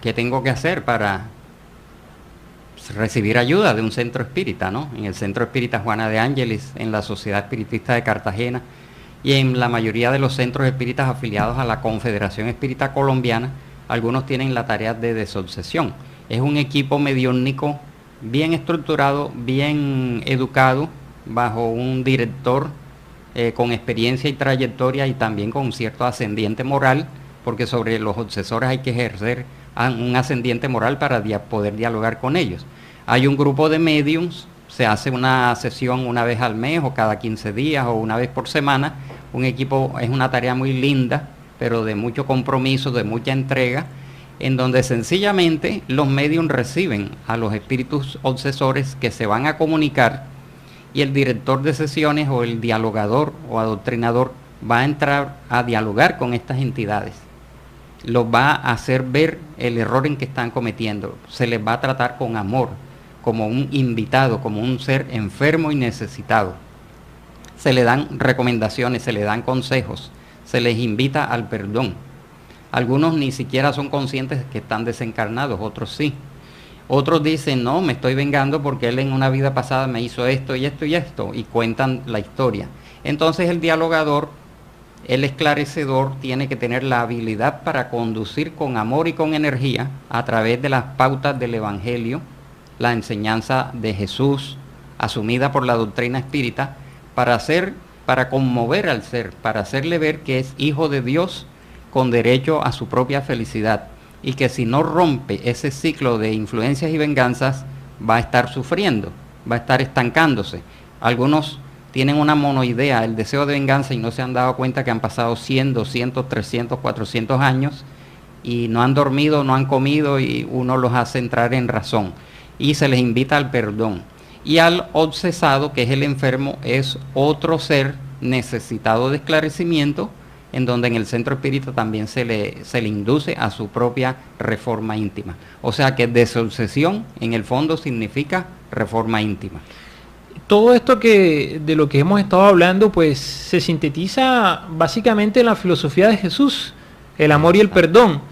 qué tengo que hacer para recibir ayuda de un centro espírita, ¿no? En el Centro Espírita Juana de Ángelis, en la Sociedad Espiritista de Cartagena y en la mayoría de los centros espíritas afiliados a la Confederación Espírita Colombiana, algunos tienen la tarea de desobsesión. Es un equipo mediúnico bien estructurado, bien educado, bajo un director con experiencia y trayectoria y también con un cierto ascendiente moral, porque sobre los obsesores hay que ejercer un ascendiente moral para poder dialogar con ellos. Hay un grupo de mediums, se hace una sesión una vez al mes o cada 15 días o una vez por semana. Un equipo, es una tarea muy linda, pero de mucho compromiso, de mucha entrega, en donde sencillamente los mediums reciben a los espíritus obsesores que se van a comunicar, y el director de sesiones o el dialogador o adoctrinador va a entrar a dialogar con estas entidades. Los va a hacer ver el error en que están cometiendo. Se les va a tratar con amor, como un invitado, como un ser enfermo y necesitado. Se le dan recomendaciones, se le dan consejos, se les invita al perdón. Algunos ni siquiera son conscientes de que están desencarnados, otros sí. Otros dicen, no, me estoy vengando porque él en una vida pasada me hizo esto y esto y esto, y cuentan la historia. Entonces el dialogador, el esclarecedor, tiene que tener la habilidad para conducir con amor y con energía a través de las pautas del Evangelio, la enseñanza de Jesús, asumida por la doctrina espírita, para conmover al ser, para hacerle ver que es hijo de Dios con derecho a su propia felicidad, y que si no rompe ese ciclo de influencias y venganzas, va a estar sufriendo, va a estar estancándose. Algunos tienen una monoidea, el deseo de venganza, y no se han dado cuenta que han pasado 100, 200, 300, 400 años y no han dormido, no han comido, y uno los hace entrar en razón y se les invita al perdón. Y al obsesado, que es el enfermo, es otro ser necesitado de esclarecimiento, en donde en el centro espírita también se le induce a su propia reforma íntima. O sea que desobsesión en el fondo significa reforma íntima. Todo esto de lo que hemos estado hablando, pues se sintetiza básicamente en la filosofía de Jesús, el amor y el perdón,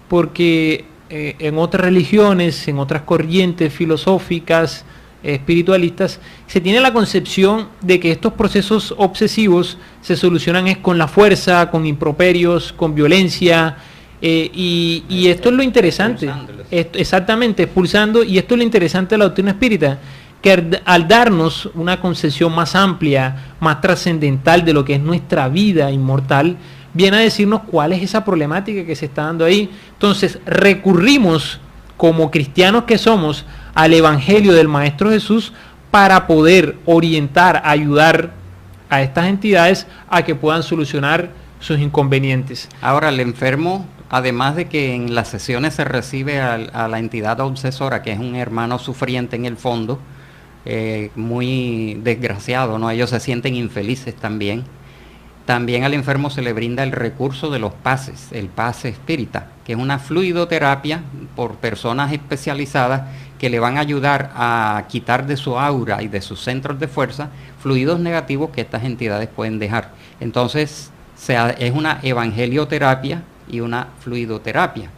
porque en otras religiones, en otras corrientes filosóficas, espiritualistas, se tiene la concepción de que estos procesos obsesivos se solucionan es con la fuerza, con improperios, con violencia, y esto es lo interesante, exactamente, expulsando, y esto es lo interesante de la doctrina espírita, que al darnos una concepción más amplia, más trascendental de lo que es nuestra vida inmortal, viene a decirnos cuál es esa problemática que se está dando ahí. Entonces recurrimos, como cristianos que somos, al Evangelio del Maestro Jesús para poder orientar, ayudar a estas entidades a que puedan solucionar sus inconvenientes. Ahora, el enfermo, además de que en las sesiones se recibe a la entidad obsesora, que es un hermano sufriente en el fondo, muy desgraciado, ¿no? Ellos se sienten infelices también. También al enfermo se le brinda el recurso de los pases, el pase espírita, que es una fluidoterapia por personas especializadas que le van a ayudar a quitar de su aura y de sus centros de fuerza fluidos negativos que estas entidades pueden dejar. Entonces, es una evangelioterapia y una fluidoterapia.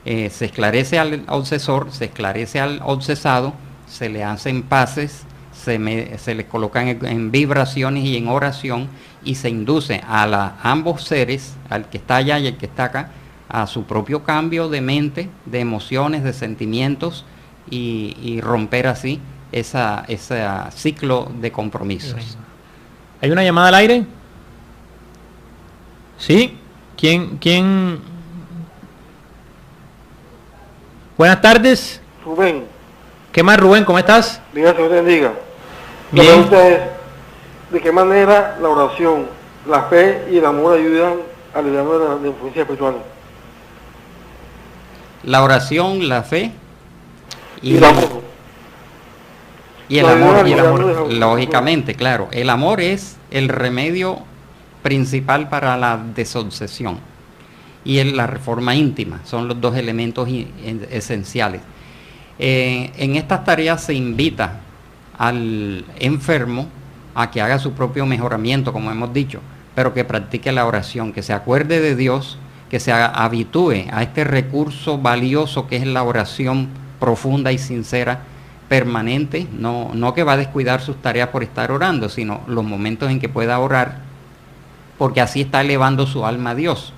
Se esclarece al obsesor, se esclarece al obsesado, se le hacen pases, se le colocan en vibraciones y en oración, y se induce a ambos seres, al que está allá y al que está acá, a su propio cambio de mente, de emociones, de sentimientos, y romper así ese ciclo de compromisos. ¿Hay una llamada al aire? ¿Sí? ¿Quién? Buenas tardes. Rubén. ¿Qué más, Rubén? ¿Cómo estás? Dios te bendiga. La Bien. pregunta es, ¿de qué manera la oración, la fe y el amor ayudan a librarnos de la influencia espiritual? La oración, la fe Y el amor. Y el amor, lógicamente, claro. El amor es el remedio principal para la desobsesión y la reforma íntima. Son los dos elementos esenciales. En estas tareas se invita al enfermo a que haga su propio mejoramiento, como hemos dicho, pero que practique la oración, que se acuerde de Dios, que se habitúe a este recurso valioso que es la oración profunda y sincera, permanente, no que va a descuidar sus tareas por estar orando, sino los momentos en que pueda orar, porque así está elevando su alma a Dios.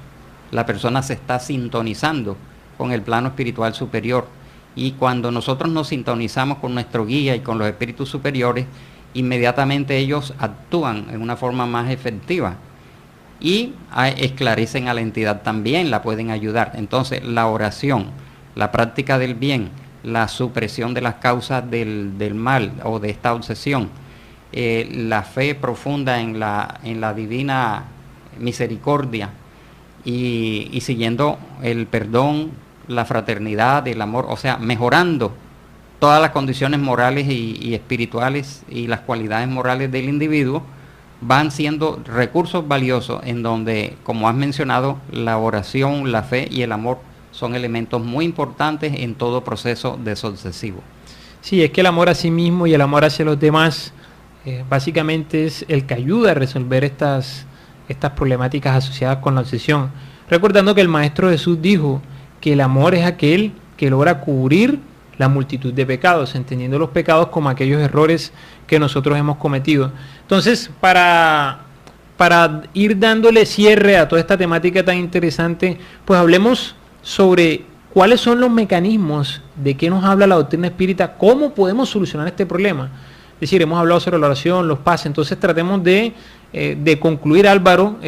La persona se está sintonizando con el plano espiritual superior, Y cuando nosotros nos sintonizamos con nuestro guía y con los espíritus superiores, inmediatamente ellos actúan en una forma más efectiva y esclarecen a la entidad también, la pueden ayudar. Entonces, la oración, la práctica del bien, la supresión de las causas del mal o de esta obsesión, la fe profunda en la divina misericordia y siguiendo el perdón, la fraternidad, el amor, o sea, mejorando todas las condiciones morales y espirituales y las cualidades morales del individuo, van siendo recursos valiosos en donde, como has mencionado, la oración, la fe y el amor son elementos muy importantes en todo proceso desobsesivo. Sí, es que el amor a sí mismo y el amor hacia los demás básicamente es el que ayuda a resolver estas problemáticas asociadas con la obsesión. Recordando que el Maestro Jesús dijo que el amor es aquel que logra cubrir la multitud de pecados, entendiendo los pecados como aquellos errores que nosotros hemos cometido. Entonces, para ir dándole cierre a toda esta temática tan interesante, pues hablemos sobre cuáles son los mecanismos, de qué nos habla la doctrina espírita, cómo podemos solucionar este problema. Es decir, hemos hablado sobre la oración, los pases, entonces tratemos de concluir, Álvaro,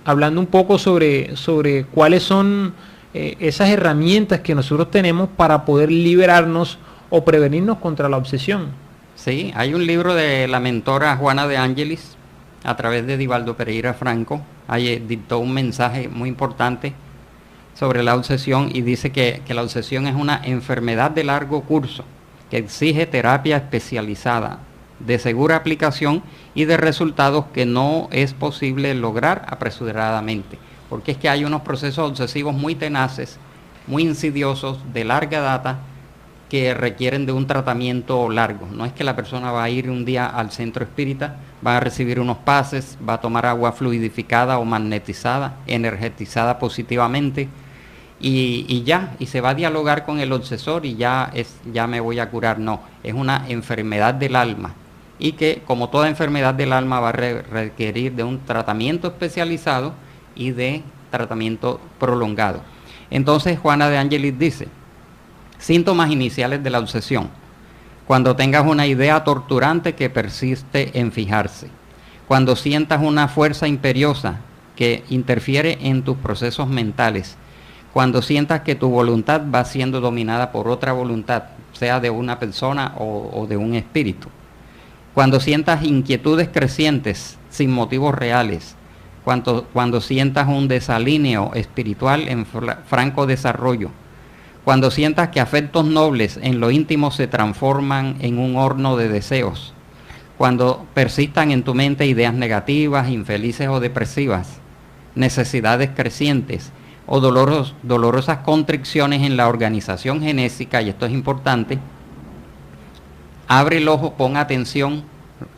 hablando un poco sobre cuáles son esas herramientas que nosotros tenemos para poder liberarnos o prevenirnos contra la obsesión. Sí, hay un libro de la mentora Juana de Ángelis, a través de Divaldo Pereira Franco, ahí dictó un mensaje muy importante sobre la obsesión y dice que la obsesión es una enfermedad de largo curso que exige terapia especializada, de segura aplicación y de resultados que no es posible lograr apresuradamente, porque es que hay unos procesos obsesivos muy tenaces, muy insidiosos, de larga data, que requieren de un tratamiento largo. No es que la persona va a ir un día al centro espírita, va a recibir unos pases, va a tomar agua fluidificada o magnetizada, energetizada positivamente, y se va a dialogar con el obsesor y ya me voy a curar. No, es una enfermedad del alma, y que como toda enfermedad del alma va a requerir de un tratamiento especializado y de tratamiento prolongado. Entonces Juana de Ángelis dice: síntomas iniciales de la obsesión: cuando tengas una idea torturante que persiste en fijarse, cuando sientas una fuerza imperiosa que interfiere en tus procesos mentales, cuando sientas que tu voluntad va siendo dominada por otra voluntad, sea de una persona o de un espíritu, cuando sientas inquietudes crecientes sin motivos reales, cuando sientas un desalineo espiritual en franco desarrollo, cuando sientas que afectos nobles en lo íntimo se transforman en un horno de deseos, cuando persistan en tu mente ideas negativas, infelices o depresivas, necesidades crecientes o dolorosas constricciones en la organización genésica, y esto es importante, abre el ojo, pon atención,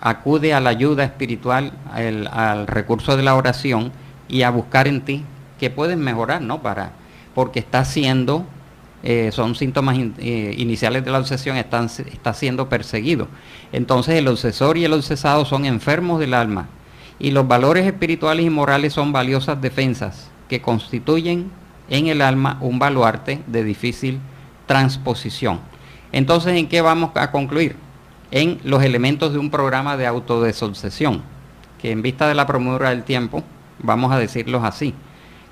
acude a la ayuda espiritual, al recurso de la oración y a buscar en ti que puedes mejorar, ¿no? Porque está siendo, son síntomas iniciales de la obsesión, está siendo perseguido. Entonces el obsesor y el obsesado son enfermos del alma, y los valores espirituales y morales son valiosas defensas que constituyen en el alma un baluarte de difícil transposición. Entonces, ¿en qué vamos a concluir? En los elementos de un programa de autodesobsesión, que en vista de la premura del tiempo, vamos a decirlos así: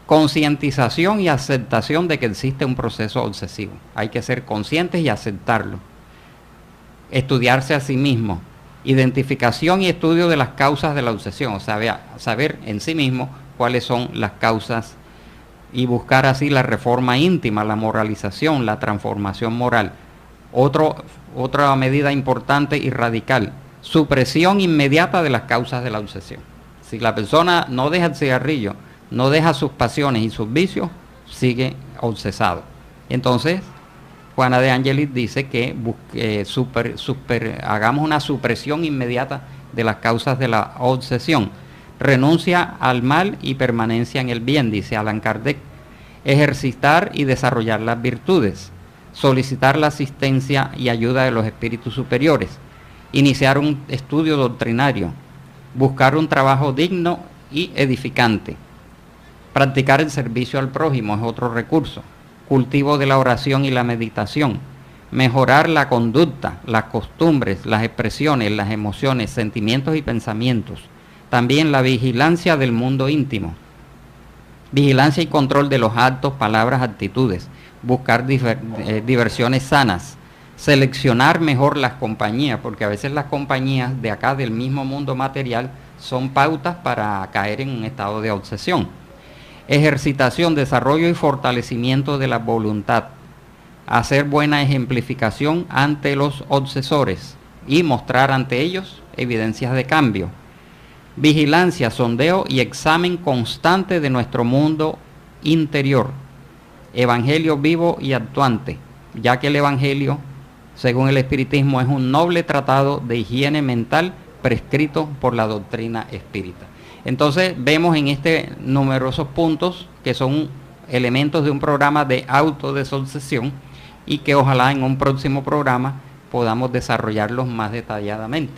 concientización y aceptación de que existe un proceso obsesivo. Hay que ser conscientes y aceptarlo. Estudiarse a sí mismo. Identificación y estudio de las causas de la obsesión, o sea, saber en sí mismo cuáles son las causas y buscar así la reforma íntima, la moralización, la transformación moral. Otra medida importante y radical: supresión inmediata de las causas de la obsesión. Si la persona no deja el cigarrillo, no deja sus pasiones y sus vicios, sigue obsesado. Entonces, Juana de Ángelis dice que hagamos una supresión inmediata de las causas de la obsesión. Renuncia al mal y permanencia en el bien, dice Allan Kardec. Ejercitar y desarrollar las virtudes. Solicitar la asistencia y ayuda de los espíritus superiores. Iniciar un estudio doctrinario. Buscar un trabajo digno y edificante. Practicar el servicio al prójimo es otro recurso. Cultivo de la oración y la meditación. mejorar la conducta, las costumbres, las expresiones, las emociones, sentimientos y pensamientos. También la vigilancia del mundo íntimo, vigilancia y control de los actos, palabras, actitudes, buscar diversiones sanas, seleccionar mejor las compañías, porque a veces las compañías de acá del mismo mundo material son pautas para caer en un estado de obsesión. Ejercitación, desarrollo y fortalecimiento de la voluntad, hacer buena ejemplificación ante los obsesores y mostrar ante ellos evidencias de cambio. Vigilancia, sondeo y examen constante de nuestro mundo interior. Evangelio vivo y actuante, ya que el Evangelio, según el espiritismo, es un noble tratado de higiene mental prescrito por la doctrina espírita. Entonces vemos en este numerosos puntos que son elementos de un programa de autodesobsesión y que ojalá en un próximo programa podamos desarrollarlos más detalladamente.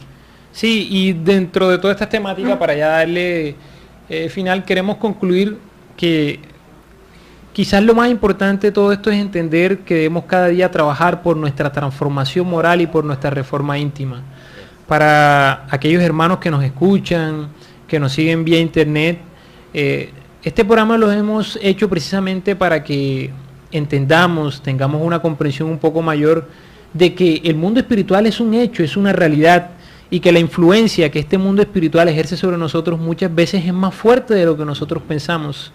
Sí, y dentro de toda esta temática, para ya darle final, queremos concluir que quizás lo más importante de todo esto es entender que debemos cada día trabajar por nuestra transformación moral y por nuestra reforma íntima. Para aquellos hermanos que nos escuchan, que nos siguen vía internet, este programa lo hemos hecho precisamente para que entendamos, tengamos una comprensión un poco mayor de que el mundo espiritual es un hecho, es una realidad, y que la influencia que este mundo espiritual ejerce sobre nosotros muchas veces es más fuerte de lo que nosotros pensamos,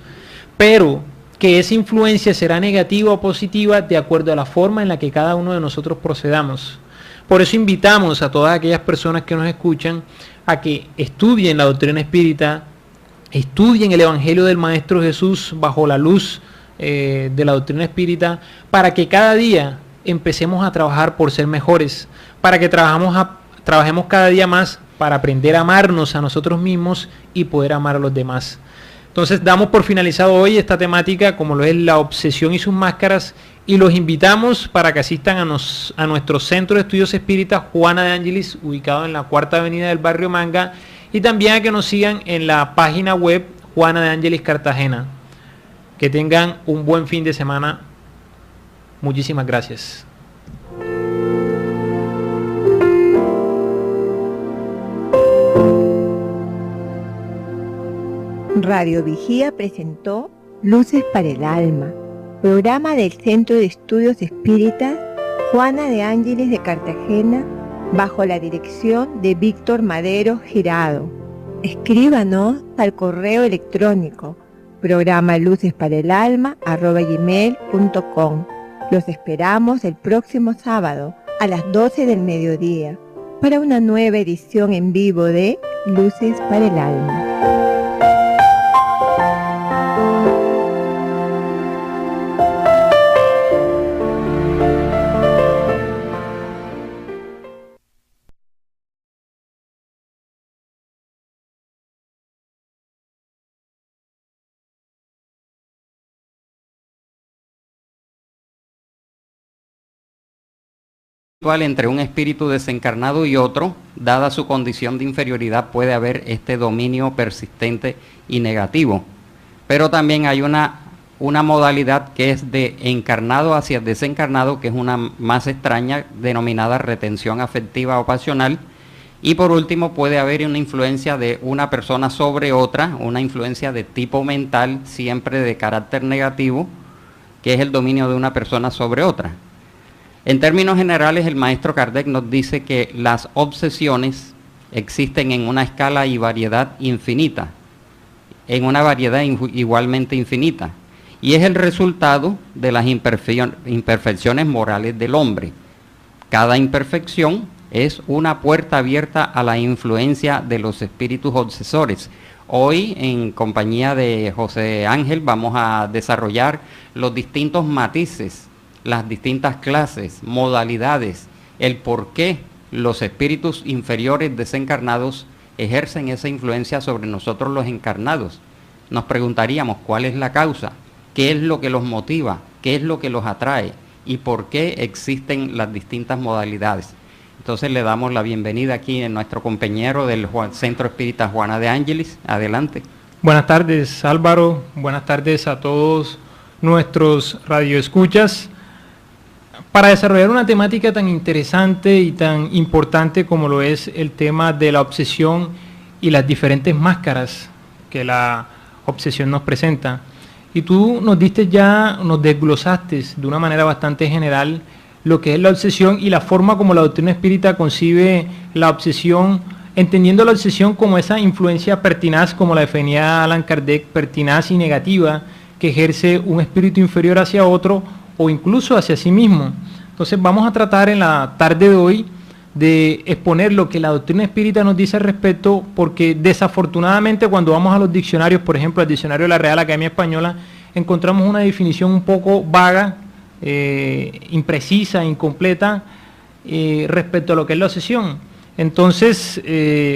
pero que esa influencia será negativa o positiva de acuerdo a la forma en la que cada uno de nosotros procedamos. Por eso invitamos a todas aquellas personas que nos escuchan a que estudien la doctrina espírita, estudien el Evangelio del Maestro Jesús bajo la luz de la doctrina espírita, para que cada día empecemos a trabajar por ser mejores, para que trabajemos cada día más para aprender a amarnos a nosotros mismos y poder amar a los demás. Entonces damos por finalizado hoy esta temática, como lo es la obsesión y sus máscaras, y los invitamos para que asistan a nuestro Centro de Estudios Espíritas Juana de Ángelis, ubicado en la 4ª Avenida del Barrio Manga, y también a que nos sigan en la página web Juana de Ángelis Cartagena. Que tengan un buen fin de semana. Muchísimas gracias. Radio Vigía presentó Luces para el Alma, programa del Centro de Estudios Espíritas Juana de Ángeles de Cartagena, bajo la dirección de Víctor Madero Girado. Escríbanos al correo electrónico programa lucesparaelalma@gmail.com. Los esperamos el próximo sábado a las 12 del mediodía para una nueva edición en vivo de Luces para el Alma. Entre un espíritu desencarnado y otro, dada su condición de inferioridad, puede haber este dominio persistente y negativo. Pero también hay una modalidad que es de encarnado hacia desencarnado, que es una más extraña, denominada retención afectiva o pasional. Y por último puede haber una influencia de una persona sobre otra, una influencia de tipo mental, siempre de carácter negativo, que es el dominio de una persona sobre otra. En términos generales, el maestro Kardec nos dice que las obsesiones existen en una escala y variedad infinita, en una variedad igualmente infinita, y es el resultado de las imperfecciones morales del hombre. Cada imperfección es una puerta abierta a la influencia de los espíritus obsesores. Hoy, en compañía de José Ángel, vamos a desarrollar los distintos matices, las distintas clases, modalidades, el por qué los espíritus inferiores desencarnados ejercen esa influencia sobre nosotros los encarnados. Nos preguntaríamos cuál es la causa, qué es lo que los motiva, qué es lo que los atrae y por qué existen las distintas modalidades. Entonces le damos la bienvenida aquí a nuestro compañero del Centro Espírita Juana de Ángelis. Adelante. Buenas tardes, Álvaro. Buenas tardes a todos nuestros radioescuchas. para desarrollar una temática tan interesante y tan importante como lo es el tema de la obsesión y las diferentes máscaras que la obsesión nos presenta. Y tú nos desglosaste de una manera bastante general lo que es la obsesión y la forma como la doctrina espírita concibe la obsesión, entendiendo la obsesión como esa influencia pertinaz, como la definía Allan Kardec, pertinaz y negativa, que ejerce un espíritu inferior hacia otro o incluso hacia sí mismo. Entonces vamos a tratar en la tarde de hoy de exponer lo que la doctrina espírita nos dice al respecto, porque desafortunadamente cuando vamos a los diccionarios, por ejemplo al diccionario de la Real Academia Española, encontramos una definición un poco vaga, imprecisa, incompleta respecto a lo que es la obsesión. Entonces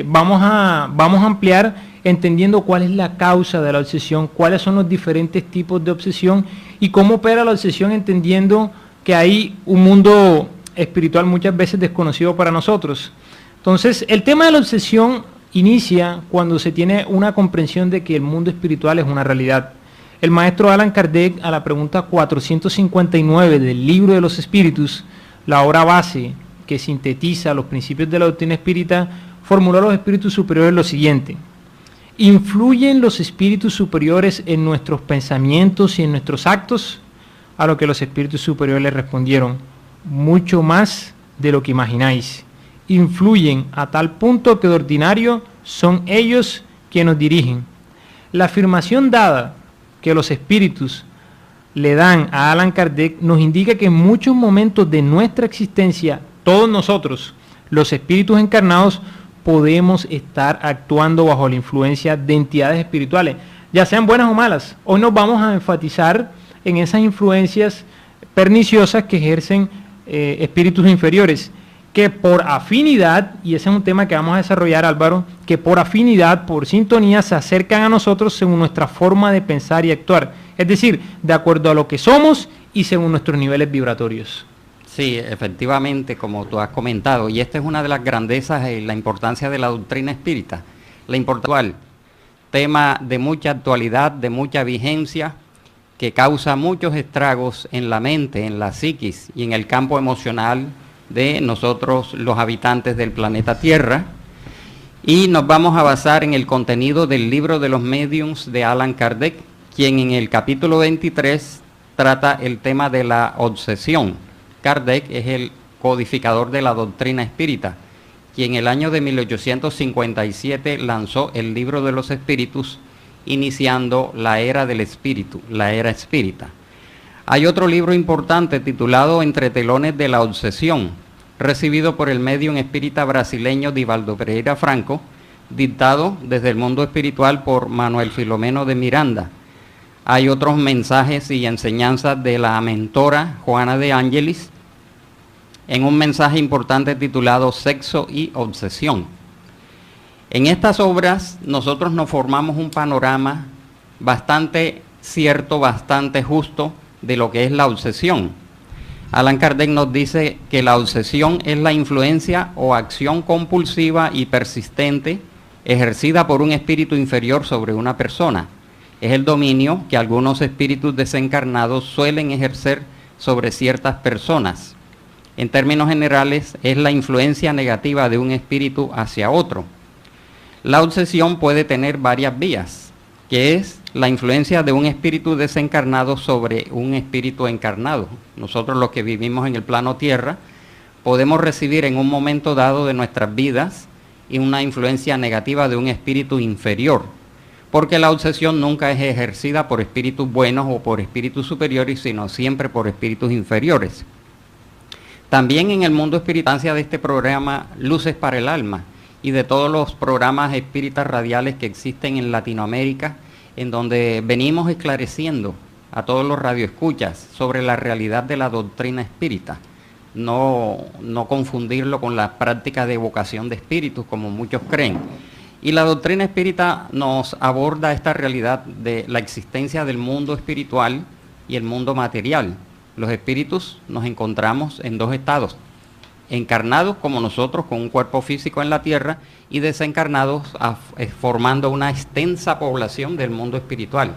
vamos a ampliar entendiendo cuál es la causa de la obsesión, cuáles son los diferentes tipos de obsesión y cómo opera la obsesión, entendiendo que hay un mundo espiritual muchas veces desconocido para nosotros. Entonces, el tema de la obsesión inicia cuando se tiene una comprensión de que el mundo espiritual es una realidad. El maestro Allan Kardec, a la pregunta 459 del Libro de los Espíritus, la obra base que sintetiza los principios de la doctrina espírita, formuló a los espíritus superiores lo siguiente: ¿influyen los espíritus superiores en nuestros pensamientos y en nuestros actos? A lo que los espíritus superiores le respondieron: mucho más de lo que imagináis. Influyen a tal punto que de ordinario son ellos quienes nos dirigen. La afirmación dada que los espíritus le dan a Allan Kardec nos indica que en muchos momentos de nuestra existencia, todos nosotros, los espíritus encarnados, podemos estar actuando bajo la influencia de entidades espirituales, ya sean buenas o malas. Hoy nos vamos a enfatizar en esas influencias perniciosas que ejercen espíritus inferiores, que por afinidad, y ese es un tema que vamos a desarrollar, Álvaro, que por afinidad, por sintonía, se acercan a nosotros según nuestra forma de pensar y actuar, es decir, de acuerdo a lo que somos y según nuestros niveles vibratorios. Sí, efectivamente, como tú has comentado, y esta es una de las grandezas y la importancia de la doctrina espírita, la importancia, tema de mucha actualidad, de mucha vigencia, que causa muchos estragos en la mente, en la psiquis y en el campo emocional de nosotros, los habitantes del planeta Tierra. Y nos vamos a basar en el contenido del Libro de los Mediums de Allan Kardec, quien en el capítulo 23 trata el tema de la obsesión. Kardec es el codificador de la doctrina espírita, quien en el año de 1857 lanzó el Libro de los Espíritus, iniciando la era del espíritu, la era espírita. Hay otro libro importante titulado Entre telones de la obsesión, recibido por el médium espírita brasileño Divaldo Pereira Franco, dictado desde el mundo espiritual por Manuel Filomeno de Miranda. Hay otros mensajes y enseñanzas de la mentora Juana de Ángelis, en un mensaje importante titulado Sexo y Obsesión. En estas obras nosotros nos formamos un panorama bastante cierto, bastante justo de lo que es la obsesión. Allan Kardec nos dice que la obsesión es la influencia o acción compulsiva y persistente ejercida por un espíritu inferior sobre una persona. Es el dominio que algunos espíritus desencarnados suelen ejercer sobre ciertas personas. En términos generales, es la influencia negativa de un espíritu hacia otro. La obsesión puede tener varias vías, que es la influencia de un espíritu desencarnado sobre un espíritu encarnado. Nosotros los que vivimos en el plano Tierra podemos recibir en un momento dado de nuestras vidas una influencia negativa de un espíritu inferior, porque la obsesión nunca es ejercida por espíritus buenos o por espíritus superiores, sino siempre por espíritus inferiores. También en el mundo espiritual de este programa Luces para el Alma y de todos los programas espíritas radiales que existen en Latinoamérica, en donde venimos esclareciendo a todos los radioescuchas sobre la realidad de la doctrina espírita, no confundirlo con la práctica de evocación de espíritus como muchos creen. Y la doctrina espírita nos aborda esta realidad de la existencia del mundo espiritual y el mundo material. Los espíritus nos encontramos en dos estados: encarnados como nosotros con un cuerpo físico en la tierra, y desencarnados formando una extensa población del mundo espiritual.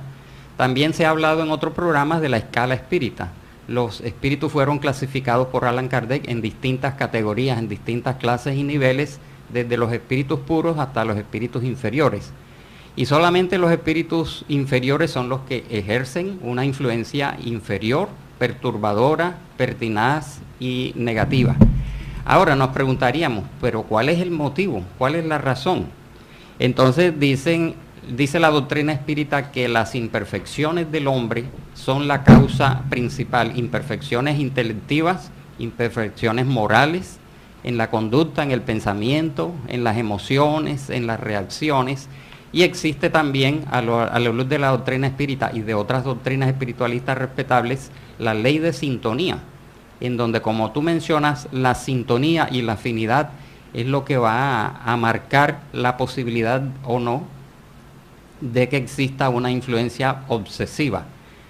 También se ha hablado en otros programas de la escala espírita, los espíritus fueron clasificados por Allan Kardec en distintas categorías, en distintas clases y niveles, desde los espíritus puros hasta los espíritus inferiores. Y solamente los espíritus inferiores son los que ejercen una influencia inferior, perturbadora, pertinaz y negativa. Ahora nos preguntaríamos, ¿pero cuál es el motivo? ¿Cuál es la razón? Entonces dice la doctrina espírita que las imperfecciones del hombre son la causa principal, imperfecciones intelectivas, imperfecciones morales, en la conducta, en el pensamiento, en las emociones, en las reacciones. Y existe también, a la luz de la doctrina espírita y de otras doctrinas espiritualistas respetables, la ley de sintonía, en donde, como tú mencionas, la sintonía y la afinidad es lo que va a marcar la posibilidad o no de que exista una influencia obsesiva.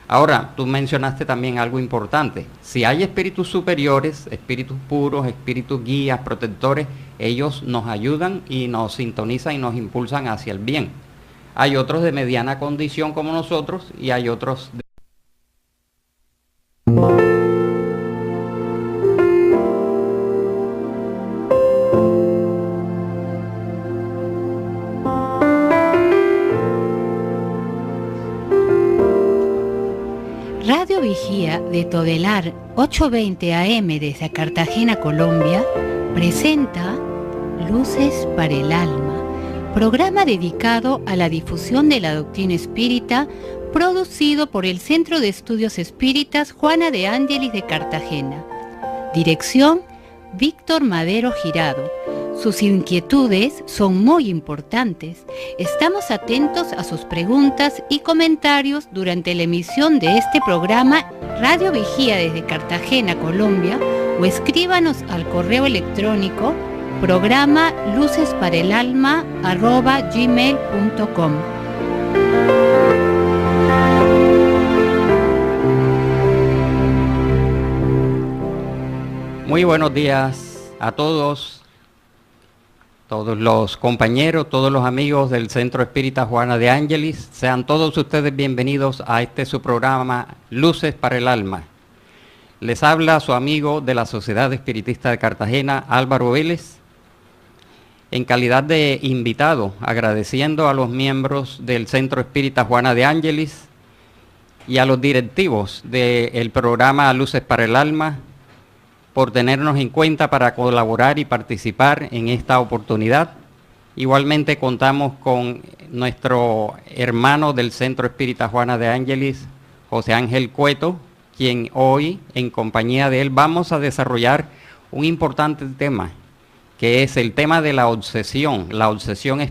Ahora, tú mencionaste también algo importante. Si hay espíritus superiores, espíritus puros, espíritus guías, protectores, ellos nos ayudan y nos sintonizan y nos impulsan hacia el bien. Hay otros de mediana condición como nosotros y hay otros de... Radio Vigía de Todelar 820 AM desde Cartagena, Colombia, presenta Luces para el Alma, programa dedicado a la difusión de la doctrina espírita, producido por el Centro de Estudios Espíritas Juana de Ángelis de Cartagena. Dirección: Víctor Madero Girado. Sus inquietudes son muy importantes. Estamos atentos a sus preguntas y comentarios durante la emisión de este programa. Radio Vigía desde Cartagena, Colombia, o escríbanos al correo electrónico programa lucesparaelalma@gmail.com. Muy buenos días a todos los compañeros, todos los amigos del Centro Espírita Juana de Ángelis. Sean todos ustedes bienvenidos a su programa Luces para el Alma. Les habla su amigo de la Sociedad Espiritista de Cartagena, Álvaro Vélez, en calidad de invitado, agradeciendo a los miembros del Centro Espírita Juana de Ángelis y a los directivos del programa Luces para el Alma por tenernos en cuenta para colaborar y participar en esta oportunidad. Igualmente contamos con nuestro hermano del Centro Espírita Juana de Ángelis, José Ángel Cueto, quien hoy, en compañía de él, vamos a desarrollar un importante tema, que es el tema de la obsesión espiritual.